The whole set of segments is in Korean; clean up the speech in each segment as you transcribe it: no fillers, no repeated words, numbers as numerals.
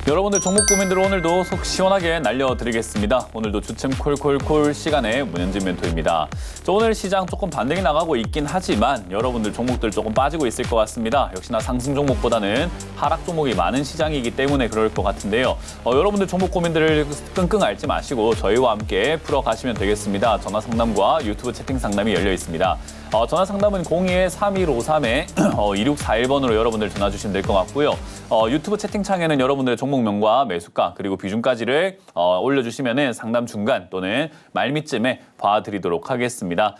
여러분들 종목 고민들 오늘도 속 시원하게 날려드리겠습니다. 오늘도 주침 콜콜콜 시간에 문현진 멘토입니다. 오늘 시장 조금 반등이 나가고 있긴 하지만 여러분들 종목들 조금 빠지고 있을 것 같습니다. 역시나 상승 종목보다는 하락 종목이 많은 시장이기 때문에 그럴 것 같은데요. 여러분들 종목 고민들을 끙끙 앓지 마시고 저희와 함께 풀어가시면 되겠습니다. 전화 상담과 유튜브 채팅 상담이 열려 있습니다. 전화 상담은 02-3153-2641번으로 여러분들 전화 주시면 될 것 같고요. 유튜브 채팅창에는 여러분들의 종목명과 매수가 그리고 비중까지를 올려주시면 상담 중간 또는 말미쯤에 봐드리도록 하겠습니다.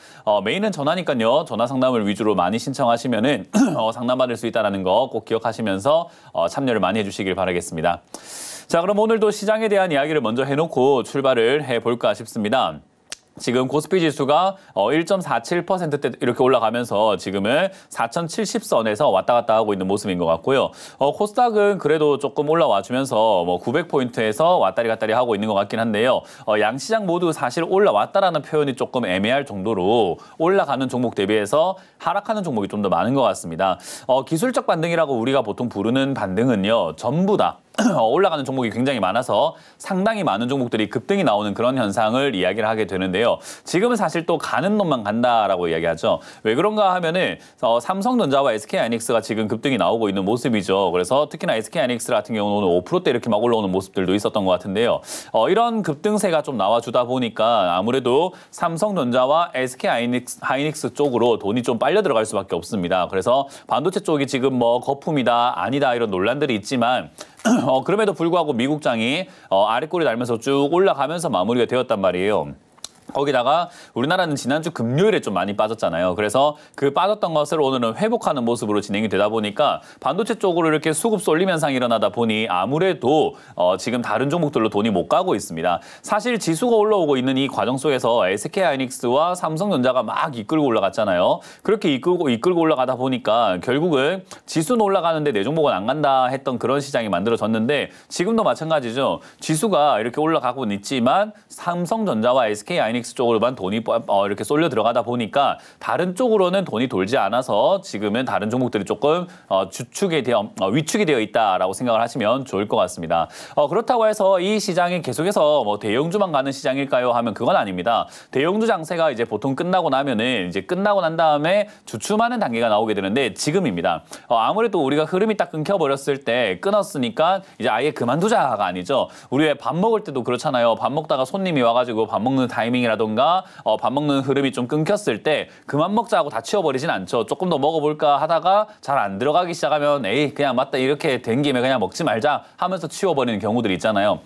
메인은 전화니까요. 전화 상담을 위주로 많이 신청하시면 상담받을 수 있다는 거 꼭 기억하시면서 참여를 많이 해주시길 바라겠습니다. 자, 그럼 오늘도 시장에 대한 이야기를 먼저 해놓고 출발을 해볼까 싶습니다. 지금 코스피 지수가 1.47%대 이렇게 올라가면서 지금은 4,070선에서 왔다 갔다 하고 있는 모습인 것 같고요. 코스닥은 그래도 조금 올라와 주면서 900포인트에서 왔다리 갔다리 하고 있는 것 같긴 한데요. 양시장 모두 사실 올라왔다라는 표현이 조금 애매할 정도로 올라가는 종목 대비해서 하락하는 종목이 좀 더 많은 것 같습니다. 기술적 반등이라고 우리가 보통 부르는 반등은요. 전부 다 올라가는 종목이 굉장히 많아서 상당히 많은 종목들이 급등이 나오는 그런 현상을 이야기를 하게 되는데요. 지금은 사실 또 가는 놈만 간다라고 이야기하죠. 왜 그런가 하면은 삼성전자와 SK하이닉스가 지금 급등이 나오고 있는 모습이죠. 그래서 특히나 SK하이닉스 같은 경우는 5%대 이렇게 막 올라오는 모습들도 있었던 것 같은데요. 이런 급등세가 좀 나와주다 보니까 아무래도 삼성전자와 SK하이닉스 쪽으로 돈이 좀 빨려 들어갈 수밖에 없습니다. 그래서 반도체 쪽이 지금 거품이다 아니다 이런 논란들이 있지만 그럼에도 불구하고 미국장이 아래꼬리 달면서 쭉 올라가면서 마무리가 되었단 말이에요. 거기다가 우리나라는 지난주 금요일에 좀 많이 빠졌잖아요. 그래서 그 빠졌던 것을 오늘은 회복하는 모습으로 진행이 되다 보니까 반도체 쪽으로 이렇게 수급 쏠림 현상이 일어나다 보니 아무래도 지금 다른 종목들로 돈이 못 가고 있습니다. 사실 지수가 올라오고 있는 이 과정 속에서 SK하이닉스와 삼성전자가 막 이끌고 올라갔잖아요. 그렇게 이끌고 올라가다 보니까 결국은 지수는 올라가는데 내 종목은 안 간다 했던 그런 시장이 만들어졌는데 지금도 마찬가지죠. 지수가 이렇게 올라가고는 있지만 삼성전자와 SK하이닉스 쪽으로만 돈이 이렇게 쏠려 들어가다 보니까 다른 쪽으로는 돈이 돌지 않아서 지금은 다른 종목들이 조금 위축이 되어 있다라고 생각을 하시면 좋을 것 같습니다. 그렇다고 해서 이 시장이 계속해서 대형주만 가는 시장일까요? 하면 그건 아닙니다. 대형주 장세가 이제 보통 끝나고 나면은 이제 끝나고 난 다음에 주춤하는 단계가 나오게 되는데 지금입니다. 아무래도 우리가 흐름이 딱 끊겨버렸을 때 끊었으니까 이제 아예 그만두자가 아니죠. 우리 왜 밥 먹을 때도 그렇잖아요. 밥 먹다가 손님이 와가지고 밥 먹는 타이밍 라던가 밥 먹는 흐름이 좀 끊겼을 때 그만 먹자 하고 다 치워버리진 않죠. 조금 더 먹어볼까 하다가 잘 안 들어가기 시작하면 에이 그냥 맞다 이렇게 된 김에 그냥 먹지 말자 하면서 치워버리는 경우들이 있잖아요.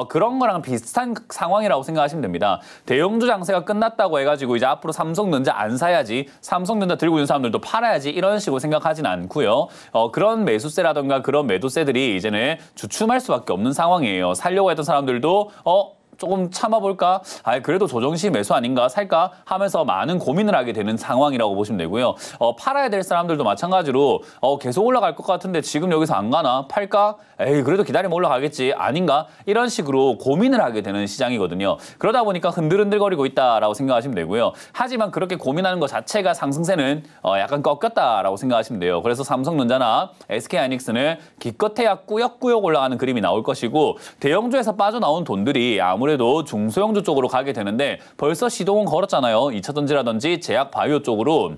그런 거랑 비슷한 상황이라고 생각하시면 됩니다. 대형주 장세가 끝났다고 해가지고 이제 앞으로 삼성전자 안 사야지 삼성전자 들고 있는 사람들도 팔아야지 이런 식으로 생각하진 않고요. 그런 매수세라던가 그런 매도세들이 이제는 주춤할 수밖에 없는 상황이에요. 살려고 했던 사람들도 조금 참아볼까? 그래도 조정시 매수 아닌가? 살까? 하면서 많은 고민을 하게 되는 상황이라고 보시면 되고요. 팔아야 될 사람들도 마찬가지로 계속 올라갈 것 같은데 지금 여기서 안 가나? 팔까? 에이 그래도 기다리면 올라가겠지. 아닌가? 이런 식으로 고민을 하게 되는 시장이거든요. 그러다 보니까 흔들흔들거리고 있다라고 생각하시면 되고요. 하지만 그렇게 고민하는 것 자체가 상승세는 약간 꺾였다라고 생각하시면 돼요. 그래서 삼성전자나 SK하이닉스는 기껏해야 꾸역꾸역 올라가는 그림이 나올 것이고 대형주에서 빠져나온 돈들이 아무래도 중소형주 쪽으로 가게 되는데 벌써 시동은 걸었잖아요. 2차전지라든지 제약바이오 쪽으로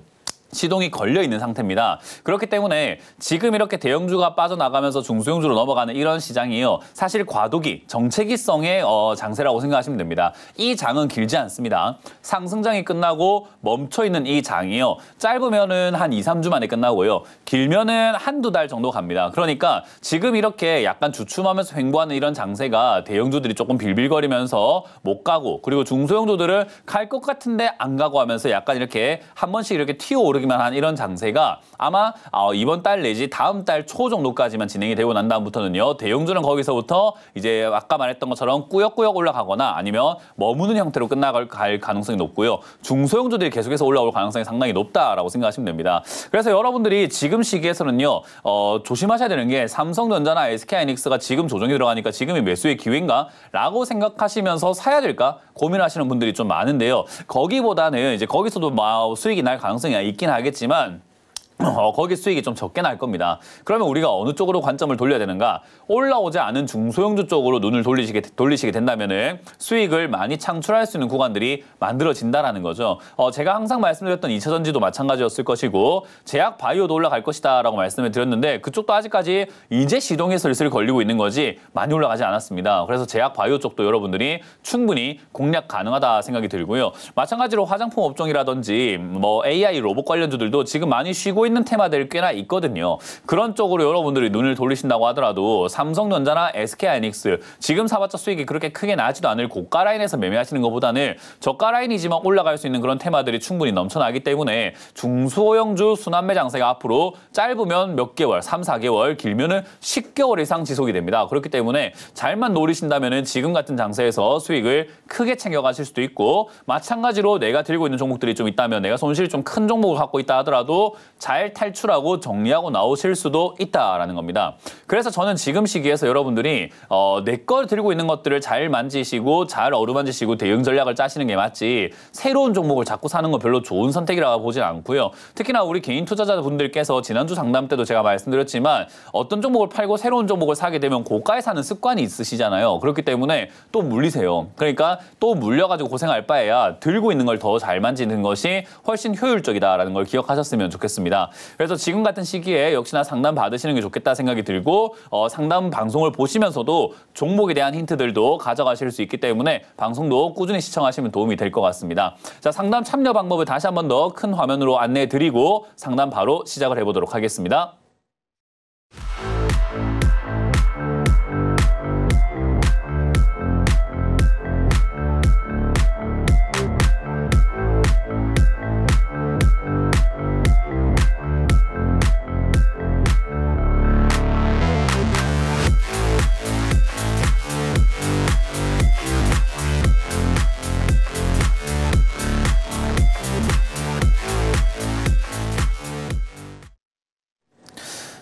시동이 걸려 있는 상태입니다. 그렇기 때문에 지금 이렇게 대형주가 빠져나가면서 중소형주로 넘어가는 이런 시장이요. 사실 과도기, 정체기성의 장세라고 생각하시면 됩니다. 이 장은 길지 않습니다. 상승장이 끝나고 멈춰있는 이 장이요. 짧으면은 한 2, 3주 만에 끝나고요. 길면은 한두 달 정도 갑니다. 그러니까 지금 이렇게 약간 주춤하면서 횡보하는 이런 장세가 대형주들이 조금 빌빌거리면서 못 가고 그리고 중소형주들을 갈 것 같은데 안 가고 하면서 약간 이렇게 한 번씩 이렇게 튀어오르기만 한 이런 장세가 아마 이번 달 내지 다음 달 초 정도까지만 진행이 되고 난 다음부터는요. 대형주는 거기서부터 이제 아까 말했던 것처럼 꾸역꾸역 올라가거나 아니면 머무는 형태로 끝나갈 가능성이 높고요. 중소형주들이 계속해서 올라올 가능성이 상당히 높다라고 생각하시면 됩니다. 그래서 여러분들이 지금 시기에서는요. 조심하셔야 되는 게 삼성전자나 SK하이닉스가 지금 조정이 들어가니까 지금이 매수의 기회인가? 라고 생각하시면서 사야 될까? 고민하시는 분들이 좀 많은데요. 거기보다는 이제 거기서도 수익이 날 가능성이 있긴 하겠지만 거기 수익이 좀 적게 날 겁니다. 그러면 우리가 어느 쪽으로 관점을 돌려야 되는가? 올라오지 않은 중소형주 쪽으로 눈을 돌리시게 된다면은 수익을 많이 창출할 수 있는 구간들이 만들어진다라는 거죠. 제가 항상 말씀드렸던 2차전지도 마찬가지였을 것이고 제약 바이오도 올라갈 것이다라고 말씀을 드렸는데 그쪽도 아직까지 이제 시동이 슬슬 걸리고 있는 거지 많이 올라가지 않았습니다. 그래서 제약 바이오 쪽도 여러분들이 충분히 공략 가능하다 생각이 들고요. 마찬가지로 화장품 업종이라든지 뭐 AI 로봇 관련주들도 지금 많이 쉬고 있는 테마들 꽤나 있거든요. 그런 쪽으로 여러분들이 눈을 돌리신다고 하더라도 삼성전자나 SK하이닉스 지금 사봤자 수익이 그렇게 크게 나지도 않을 고가 라인에서 매매하시는 것보다는 저가 라인이지만 올라갈 수 있는 그런 테마들이 충분히 넘쳐나기 때문에 중소형주 순환매 장세가 앞으로 짧으면 몇 개월, 3, 4개월, 길면은 10개월 이상 지속이 됩니다. 그렇기 때문에 잘만 노리신다면은 지금 같은 장세에서 수익을 크게 챙겨가실 수도 있고 마찬가지로 내가 들고 있는 종목들이 좀 있다면 내가 손실이 좀 큰 종목을 갖고 있다 하더라도 잘 탈출하고 정리하고 나오실 수도 있다라는 겁니다. 그래서 저는 지금 시기에서 여러분들이 내 걸 들고 있는 것들을 잘 만지시고 잘 어루만지시고 대응 전략을 짜시는 게 맞지 새로운 종목을 자꾸 사는 건 별로 좋은 선택이라고 보진 않고요. 특히나 우리 개인 투자자분들께서 지난주 상담 때도 제가 말씀드렸지만 어떤 종목을 팔고 새로운 종목을 사게 되면 고가에 사는 습관이 있으시잖아요. 그렇기 때문에 또 물리세요. 그러니까 또 물려가지고 고생할 바에야 들고 있는 걸 더 잘 만지는 것이 훨씬 효율적이다라는 걸 기억하셨으면 좋겠습니다. 그래서 지금 같은 시기에 역시나 상담 받으시는 게 좋겠다 생각이 들고 상담 방송을 보시면서도 종목에 대한 힌트들도 가져가실 수 있기 때문에 방송도 꾸준히 시청하시면 도움이 될 것 같습니다. 자, 상담 참여 방법을 다시 한 번 더 큰 화면으로 안내해 드리고 상담 바로 시작을 해보도록 하겠습니다.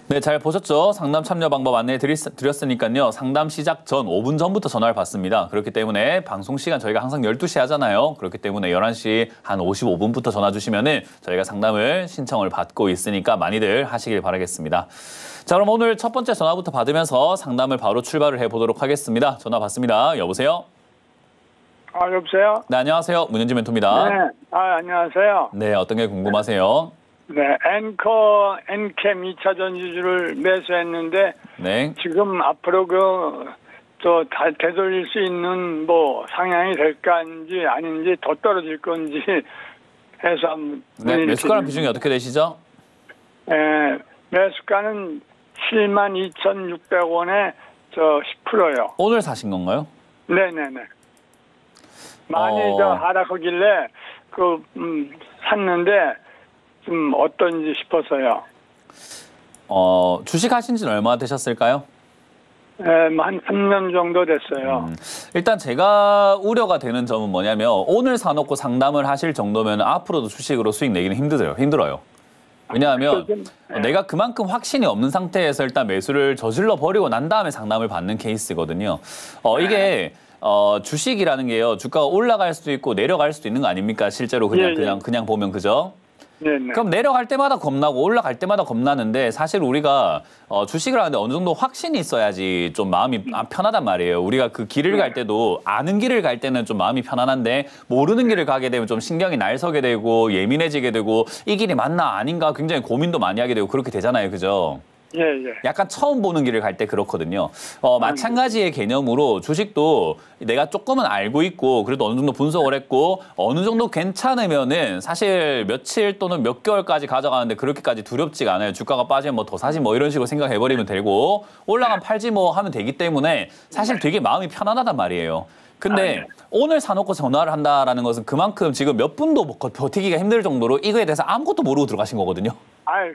네, 잘 보셨죠? 상담 참여 방법 안내해 드렸으니까요. 상담 시작 전 5분 전부터 전화를 받습니다. 그렇기 때문에 방송 시간 저희가 항상 12시 하잖아요. 그렇기 때문에 11시 한 55분부터 전화 주시면은 저희가 상담을 신청을 받고 있으니까 많이들 하시길 바라겠습니다. 자, 그럼 오늘 첫 번째 전화부터 받으면서 상담을 바로 출발을 해보도록 하겠습니다. 전화 받습니다. 여보세요? 여보세요? 네, 안녕하세요. 문현지 멘토입니다. 네, 안녕하세요. 네, 어떤 게 궁금하세요? 네, 엔캠 2차 전지주를 매수했는데, 네. 지금 앞으로 되돌릴 수 있는 상향이 될까인지 아닌지 더 떨어질 건지 해서 한번. 네, 매수가랑 비중이 어떻게 되시죠? 네, 매수가는 72,600원에 10%요. 오늘 사신 건가요? 네네네. 많이 하락하길래, 샀는데, 좀 어떤지 싶어서요. 주식 하신 지는 얼마나 되셨을까요? 한 3년 정도 됐어요. 일단 제가 우려가 되는 점은 뭐냐면 오늘 사놓고 상담을 하실 정도면 앞으로도 주식으로 수익 내기는 힘들어요. 왜냐하면 내가 그만큼 확신이 없는 상태에서 일단 매수를 저질러 버리고 난 다음에 상담을 받는 케이스거든요. 이게 주식이라는 게요. 주가가 올라갈 수도 있고 내려갈 수도 있는 거 아닙니까? 실제로 그냥 보면 그죠? 네네. 그럼 내려갈 때마다 겁나고 올라갈 때마다 겁나는데 사실 우리가 주식을 하는데 어느 정도 확신이 있어야지 좀 마음이 편하단 말이에요. 우리가 그 길을 갈 때도 아는 길을 갈 때는 좀 마음이 편안한데 모르는 길을 가게 되면 좀 신경이 날서게 되고 예민해지게 되고 이 길이 맞나 아닌가 굉장히 고민도 많이 하게 되고 그렇게 되잖아요. 그죠? 예. 약간 처음 보는 길을 갈 때 그렇거든요. 마찬가지의 개념으로 주식도 내가 조금은 알고 있고 그래도 어느 정도 분석을 했고 어느 정도 괜찮으면은 사실 며칠 또는 몇 개월까지 가져가는데 그렇게까지 두렵지가 않아요. 주가가 빠지면 더 사지 이런 식으로 생각해버리면 되고 올라가면 팔지 하면 되기 때문에 사실 되게 마음이 편안하단 말이에요. 근데 오늘 사놓고 전화를 한다라는 것은 그만큼 지금 몇 분도 버티기가 힘들 정도로 이거에 대해서 아무것도 모르고 들어가신 거거든요.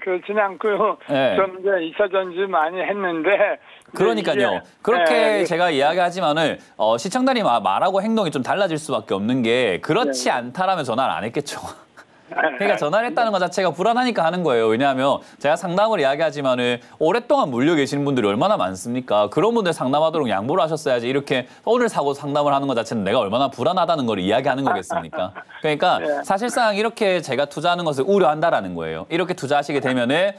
그렇지는 않고요. 네. 좀 이제 2차 전지 많이 했는데. 그러니까요. 그렇게 제가 이야기하지만은 시청자님 말하고 행동이 좀 달라질 수밖에 없는 게 그렇지 않다라면 전화를 안 했겠죠. 그러니까 전화를 했다는 것 자체가 불안하니까 하는 거예요. 왜냐하면 제가 상담을 이야기하지만은 오랫동안 물려 계시는 분들이 얼마나 많습니까? 그런 분들 상담하도록 양보를 하셨어야지 이렇게 오늘 사고 상담을 하는 것 자체는 내가 얼마나 불안하다는 걸 이야기하는 거겠습니까? 그러니까 사실상 이렇게 제가 투자하는 것을 우려한다라는 거예요. 이렇게 투자하시게 되면은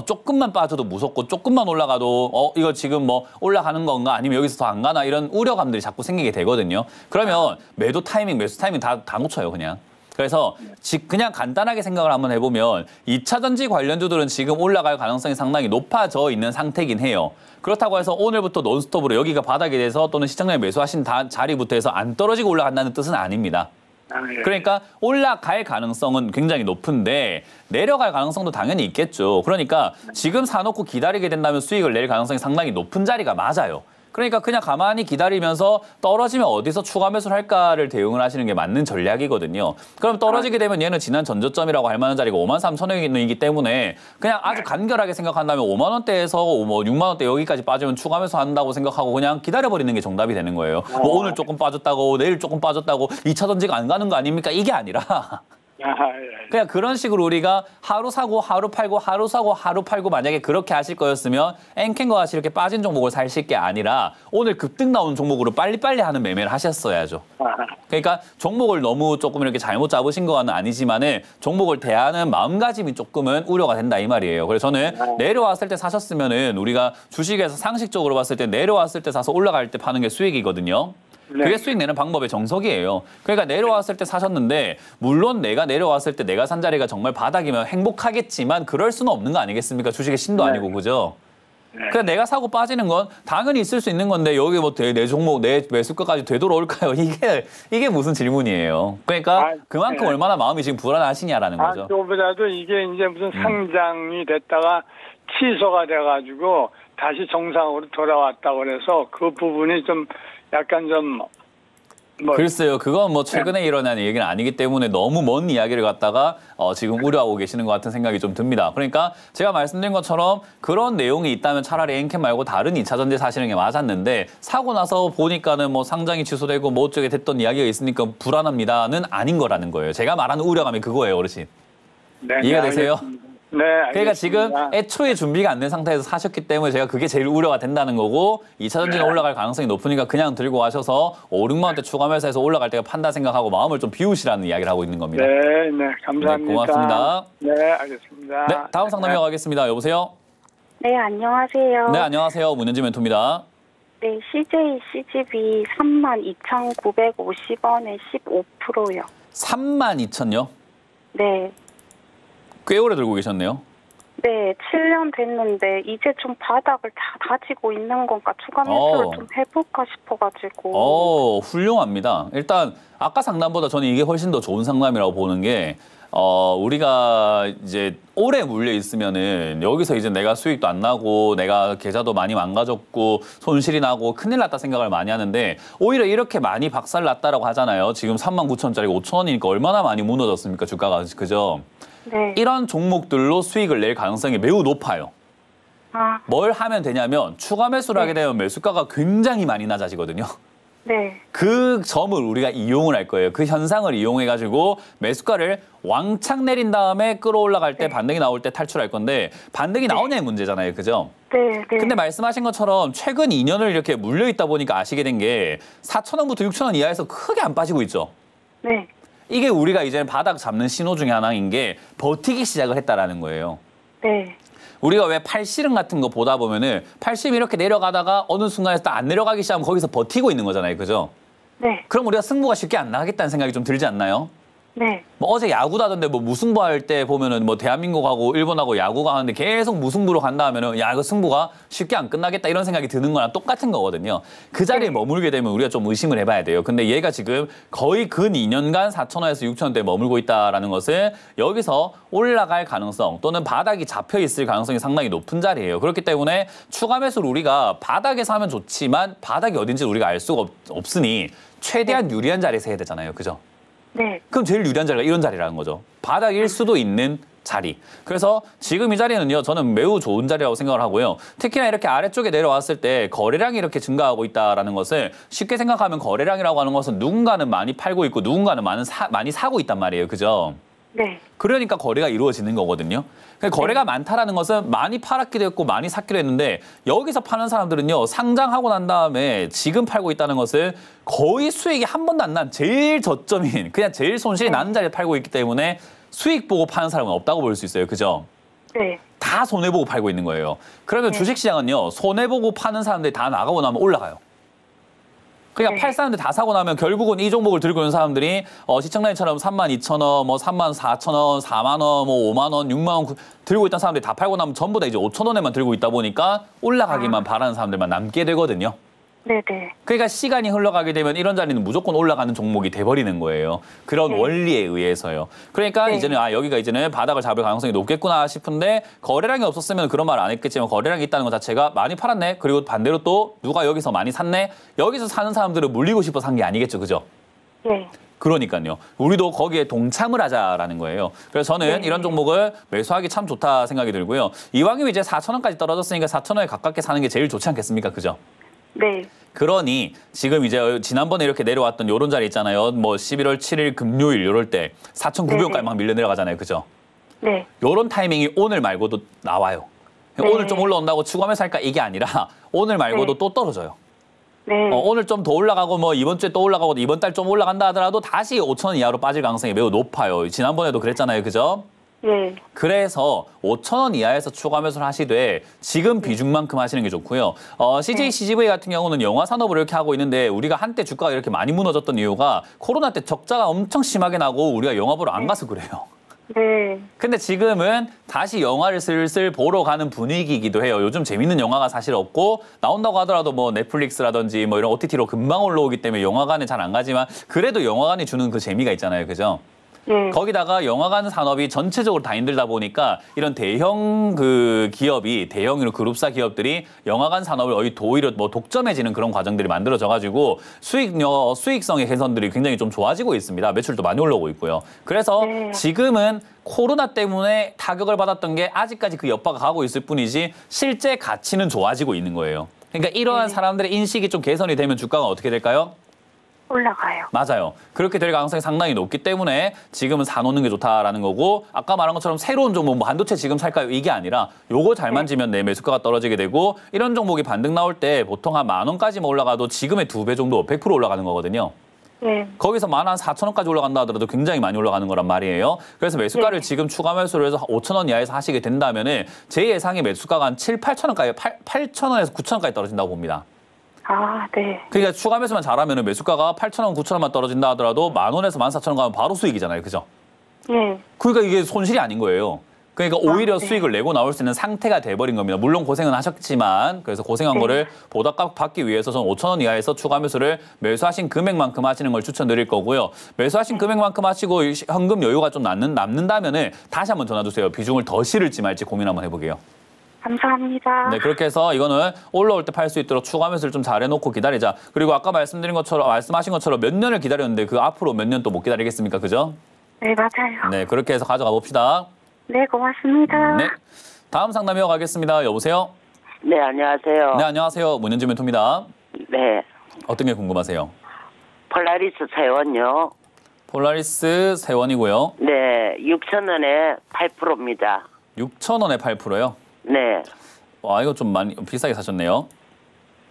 조금만 빠져도 무섭고 조금만 올라가도 이거 지금 뭐 올라가는 건가 아니면 여기서 더 안 가나 이런 우려감들이 자꾸 생기게 되거든요. 그러면 매수 타이밍 다 놓쳐요, 그냥. 그래서 그냥 간단하게 생각을 한번 해보면 2차 전지 관련주들은 지금 올라갈 가능성이 상당히 높아져 있는 상태이긴 해요. 그렇다고 해서 오늘부터 논스톱으로 여기가 바닥이 돼서 또는 시장량에 매수하신 자리부터 해서 안 떨어지고 올라간다는 뜻은 아닙니다. 그러니까 올라갈 가능성은 굉장히 높은데 내려갈 가능성도 당연히 있겠죠. 그러니까 지금 사놓고 기다리게 된다면 수익을 낼 가능성이 상당히 높은 자리가 맞아요. 그러니까 그냥 가만히 기다리면서 떨어지면 어디서 추가 매수를 할까를 대응을 하시는 게 맞는 전략이거든요. 그럼 떨어지게 되면 얘는 지난 전저점이라고 할 만한 자리가 53,000원이기 때문에 그냥 아주 간결하게 생각한다면 5만 원대에서 뭐 6만 원대 여기까지 빠지면 추가 매수한다고 생각하고 그냥 기다려버리는 게 정답이 되는 거예요. 뭐 오늘 조금 빠졌다고 내일 조금 빠졌다고 2차 전지가 안 가는 거 아닙니까? 이게 아니라 그냥 그런 식으로 우리가 하루 사고 하루 팔고 하루 사고 하루 팔고 만약에 그렇게 하실 거였으면 엔캔과 같이 이렇게 빠진 종목을 사실 게 아니라 오늘 급등 나온 종목으로 빨리빨리 하는 매매를 하셨어야죠. 그러니까 종목을 너무 조금 이렇게 잘못 잡으신 건 아니지만은 종목을 대하는 마음가짐이 조금은 우려가 된다 이 말이에요. 그래서 저는 내려왔을 때 사셨으면은 우리가 주식에서 상식적으로 봤을 때 내려왔을 때 사서 올라갈 때 파는 게 수익이거든요. 그게 수익 내는 방법의 정석이에요. 그러니까 내려왔을 때 사셨는데 물론 내가 내려왔을 때 내가 산 자리가 정말 바닥이면 행복하겠지만 그럴 수는 없는 거 아니겠습니까? 주식의 신도 아니고 그죠? 그러니까 내가 사고 빠지는 건 당연히 있을 수 있는 건데 여기 뭐 내 종목 내 매수가까지 되돌아올까요? 이게 무슨 질문이에요? 그러니까 그만큼 얼마나 마음이 지금 불안하시냐라는 거죠. 그거보다도 이게 이제 무슨 상장이 됐다가 취소가 돼가지고 다시 정상으로 돌아왔다고 그래서 그 부분이 좀 약간 좀 글쎄요. 그건 뭐 최근에 일어난 얘기는 아니기 때문에 너무 먼 이야기를 갖다가 지금 우려하고 계시는 것 같은 생각이 좀 듭니다. 그러니까 제가 말씀드린 것처럼 그런 내용이 있다면 차라리 엔캠 말고 다른 2차 전지 사시는 게 맞았는데 사고 나서 보니까는 뭐 상장이 취소되고 뭐 어쩌게 됐던 이야기가 있으니까 불안합니다는 아닌 거라는 거예요. 제가 말하는 우려감이 그거예요, 어르신. 네, 이해가 되세요? 알겠습니다. 네, 알겠습니다. 그러니까 지금 애초에 준비가 안 된 상태에서 사셨기 때문에 제가 그게 제일 우려가 된다는 거고 2차 전지가 올라갈 가능성이 높으니까 그냥 들고 가셔서 5, 6만 원대 추가 매수해서 올라갈 때가 판다 생각하고 마음을 좀 비우시라는 이야기를 하고 있는 겁니다. 네, 감사합니다. 네, 고맙습니다. 네, 알겠습니다. 네, 다음 상담 이어가겠습니다. 여보세요? 네, 안녕하세요. 네, 안녕하세요. 문현지 멘토입니다. 네, CJCGB 32,950원에 15%요. 32,000요? 네. 꽤 오래 들고 계셨네요. 네, 7년 됐는데 이제 좀 바닥을 다 다지고 있는 건가 추가 매수를 좀 해볼까 싶어가지고. 훌륭합니다. 일단 아까 상담보다 저는 이게 훨씬 더 좋은 상담이라고 보는 게 우리가 이제 오래 물려 있으면은 여기서 이제 내가 수익도 안 나고 내가 계좌도 많이 망가졌고 손실이 나고 큰일 났다 생각을 많이 하는데 오히려 이렇게 많이 박살 났다라고 하잖아요. 지금 39,000원짜리가 5,000원이니까 얼마나 많이 무너졌습니까? 주가가. 그죠? 네. 이런 종목들로 수익을 낼 가능성이 매우 높아요. 뭘 하면 되냐면 추가 매수를 하게 되면 매수가가 굉장히 많이 낮아지거든요. 네. 그 점을 우리가 이용을 할 거예요. 그 현상을 이용해가지고 매수가를 왕창 내린 다음에 끌어올라갈 때 반등이 나올 때 탈출할 건데 반등이 나오냐의 문제잖아요. 그죠? 네. 근데 말씀하신 것처럼 최근 2년을 이렇게 물려있다 보니까 아시게 된 게 4,000원부터 6,000원 이하에서 크게 안 빠지고 있죠. 네. 이게 우리가 이제 바닥 잡는 신호 중에 하나인 게 버티기 시작을 했다라는 거예요. 네. 우리가 왜 팔씨름 같은 거 보다 보면은 팔씨름 이렇게 내려가다가 어느 순간에 딱 안 내려가기 시작하면 거기서 버티고 있는 거잖아요. 그죠? 네. 그럼 우리가 승부가 쉽게 안 나겠다는 생각이 좀 들지 않나요? 네. 뭐 어제 야구도 하던데 뭐 무승부 할 때 보면은 뭐 대한민국하고 일본하고 야구가 하는데 계속 무승부로 간다 하면은 야, 이거 승부가 쉽게 안 끝나겠다 이런 생각이 드는 거랑 똑같은 거거든요. 그 자리에 머물게 되면 우리가 좀 의심을 해봐야 돼요. 근데 얘가 지금 거의 근 2년간 4,000원에서 6,000원대에 머물고 있다라는 것은 여기서 올라갈 가능성 또는 바닥이 잡혀 있을 가능성이 상당히 높은 자리예요. 그렇기 때문에 추가 매수를 우리가 바닥에서 하면 좋지만 바닥이 어딘지 우리가 알 수가 없으니 최대한 유리한 자리에서 해야 되잖아요. 그죠? 네. 그럼 제일 유리한 자리가 이런 자리라는 거죠. 바닥일 수도 있는 자리. 그래서 지금 이 자리는요, 저는 매우 좋은 자리라고 생각을 하고요. 특히나 이렇게 아래쪽에 내려왔을 때 거래량이 이렇게 증가하고 있다는 것을 쉽게 생각하면 거래량이라고 하는 것은 누군가는 많이 팔고 있고 누군가는 많이 사고 있단 말이에요. 그죠? 네. 그러니까 거래가 이루어지는 거거든요. 그러니까 거래가 많다라는 것은 많이 팔았기도 했고 많이 샀기도 했는데 여기서 파는 사람들은요. 상장하고 난 다음에 지금 팔고 있다는 것은 거의 수익이 한 번도 안 난 제일 저점인 그냥 제일 손실이 나는 자리에 팔고 있기 때문에 수익 보고 파는 사람은 없다고 볼 수 있어요. 그죠? 네. 다 손해보고 팔고 있는 거예요. 그러면 주식시장은요. 손해보고 파는 사람들이 다 나가고 나면 올라가요. 그러니까 네. 팔 사람들 다 사고 나면 결국은 이 종목을 들고 있는 사람들이 시청라인처럼 32,000원, 뭐 34,000원, 4만 원, 뭐 5만 원, 6만 원 들고 있던 사람들이 다 팔고 나면 전부 다 이제 5,000원에만 들고 있다 보니까 올라가기만 바라는 사람들만 남게 되거든요. 네네. 그러니까 시간이 흘러가게 되면 이런 자리는 무조건 올라가는 종목이 돼버리는 거예요. 그런 원리에 의해서요. 그러니까 이제는 여기가 이제는 바닥을 잡을 가능성이 높겠구나 싶은데 거래량이 없었으면 그런 말 안 했겠지만 거래량이 있다는 것 자체가 많이 팔았네. 그리고 반대로 또 누가 여기서 많이 샀네. 여기서 사는 사람들을 물리고 싶어 산 게 아니겠죠. 그죠? 네. 그러니까요. 우리도 거기에 동참을 하자라는 거예요. 그래서 저는 이런 종목을 매수하기 참 좋다 생각이 들고요. 이왕이면 이제 4,000원까지 떨어졌으니까 4,000원에 가깝게 사는 게 제일 좋지 않겠습니까? 그죠? 네. 그러니 지금 이제 지난번에 이렇게 내려왔던 요런 자리 있잖아요. 뭐 11월 7일 금요일 요럴 때 4,900원까지 막 밀려 내려가잖아요. 그죠? 네. 요런 타이밍이 오늘 말고도 나와요. 오늘 좀 올라온다고 추가하면서 할까 이게 아니라 오늘 말고도 또 떨어져요. 네. 오늘 좀 더 올라가고 뭐 이번 주에 또 올라가고 이번 달 좀 올라간다 하더라도 다시 5,000원 이하로 빠질 가능성이 매우 높아요. 지난번에도 그랬잖아요. 그죠? 네. 그래서 5,000원 이하에서 추가 매수를 하시되 지금 비중만큼 하시는 게 좋고요. CJ CGV 같은 경우는 영화 산업을 이렇게 하고 있는데 우리가 한때 주가가 이렇게 많이 무너졌던 이유가 코로나 때 적자가 엄청 심하게 나고 우리가 영화 보러 안 가서 그래요. 네. 근데 지금은 다시 영화를 슬슬 보러 가는 분위기이기도 해요. 요즘 재밌는 영화가 사실 없고 나온다고 하더라도 뭐 넷플릭스라든지 뭐 이런 OTT로 금방 올라오기 때문에 영화관에 잘 안 가지만 그래도 영화관이 주는 그 재미가 있잖아요. 그죠? 네. 거기다가 영화관 산업이 전체적으로 다 힘들다 보니까 이런 대형 그 기업이 대형 이런 그룹사 기업들이 영화관 산업을 오히려 뭐 독점해지는 그런 과정들이 만들어져 가지고 수익성의 개선들이 굉장히 좀 좋아지고 있습니다. 매출도 많이 올라오고 있고요. 그래서 지금은 코로나 때문에 타격을 받았던 게 아직까지 그 여파가 가고 있을 뿐이지 실제 가치는 좋아지고 있는 거예요. 그러니까 이러한 사람들의 인식이 좀 개선이 되면 주가가 어떻게 될까요? 올라가요. 맞아요. 그렇게 될 가능성이 상당히 높기 때문에 지금은 사놓는 게 좋다라는 거고 아까 말한 것처럼 새로운 종목 뭐 반도체 지금 살까요? 이게 아니라 요거 잘 만지면 내 매수가가 떨어지게 되고 이런 종목이 반등 나올 때 보통 한 10,000원까지만 올라가도 지금의 2배 정도 100% 올라가는 거거든요. 네. 거기서 14,000원까지 올라간다 하더라도 굉장히 많이 올라가는 거란 말이에요. 그래서 매수가를 지금 추가 매수를 해서 5,000원 이하에서 하시게 된다면은 제 예상의 매수가가 한 7,000~8,000원까지 8,000원에서 9,000원까지 떨어진다고 봅니다. 아, 네. 그러니까 추가 매수만 잘하면 매수가가 8,000원, 9,000원만 떨어진다 하더라도 10,000원에서 14,000원 가면 바로 수익이잖아요. 그죠? 네. 그러니까 이게 손실이 아닌 거예요. 그러니까 오히려 네. 수익을 내고 나올 수 있는 상태가 돼버린 겁니다. 물론 고생은 하셨지만 그래서 고생한 거를 보답 받기 위해서 저는 5,000원 이하에서 추가 매수를 매수하신 금액만큼 하시는 걸 추천드릴 거고요. 매수하신 금액만큼 하시고 현금 여유가 좀 남는다면은 다시 한번 전화 주세요. 비중을 더 실을지 말지 고민 한번 해보게요. 감사합니다. 네, 그렇게 해서 이거는 올라올 때 팔 수 있도록 추가 매수를 좀 잘해놓고 기다리자. 그리고 아까 말씀하신 것처럼 몇 년을 기다렸는데 그 앞으로 몇 년 또 못 기다리겠습니까? 그죠? 네, 맞아요. 네, 그렇게 해서 가져가 봅시다. 네, 고맙습니다. 네. 다음 상담 이어가겠습니다. 여보세요? 네, 안녕하세요. 네, 안녕하세요. 문현지 멘토입니다. 네, 어떤 게 궁금하세요? 폴라리스 세원요. 폴라리스 세원이고요. 네, 6,000원에 8%입니다. 6,000원에 8%요? 네, 와, 이거 좀 많이 비싸게 사셨네요.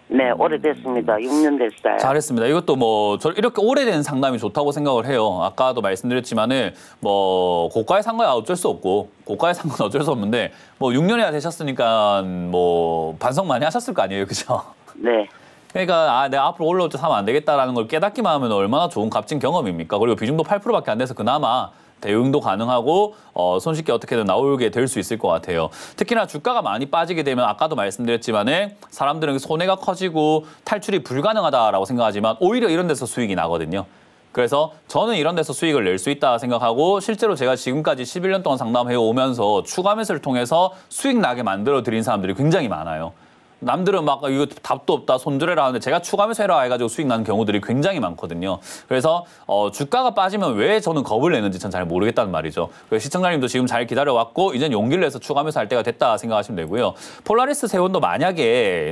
네, 오래됐습니다. 6년 됐어요. 잘했습니다. 이것도 뭐 이렇게 오래된 상담이 좋다고 생각을 해요. 아까도 말씀드렸지만은 뭐 고가에 산 거야 어쩔 수 없고 고가에 산 건 어쩔 수 없는데 뭐 6년이나 되셨으니까 뭐 반성 많이 하셨을 거 아니에요, 그죠? 네, 그러니까 내가 앞으로 올라올 때 사면 안 되겠다라는 걸 깨닫기만 하면 얼마나 좋은 값진 경험입니까? 그리고 비중도 8%밖에 안 돼서 그나마 대응도 가능하고 손쉽게 어떻게든 나오게 될 수 있을 것 같아요. 특히나 주가가 많이 빠지게 되면 아까도 말씀드렸지만은 사람들은 손해가 커지고 탈출이 불가능하다라고 생각하지만 오히려 이런 데서 수익이 나거든요. 그래서 저는 이런 데서 수익을 낼 수 있다 생각하고 실제로 제가 지금까지 11년 동안 상담해 오면서 추가 매수를 통해서 수익 나게 만들어 드린 사람들이 굉장히 많아요. 남들은 막 이거 답도 없다, 손절해라 하는데 제가 추가 매수해라 해가지고 수익 나는 경우들이 굉장히 많거든요. 그래서 주가가 빠지면 왜 저는 겁을 내는지 전 잘 모르겠다는 말이죠. 그래서 시청자님도 지금 잘 기다려왔고 이젠 용기를 내서 추가 매수할 때가 됐다 생각하시면 되고요. 폴라리스 세원도 만약에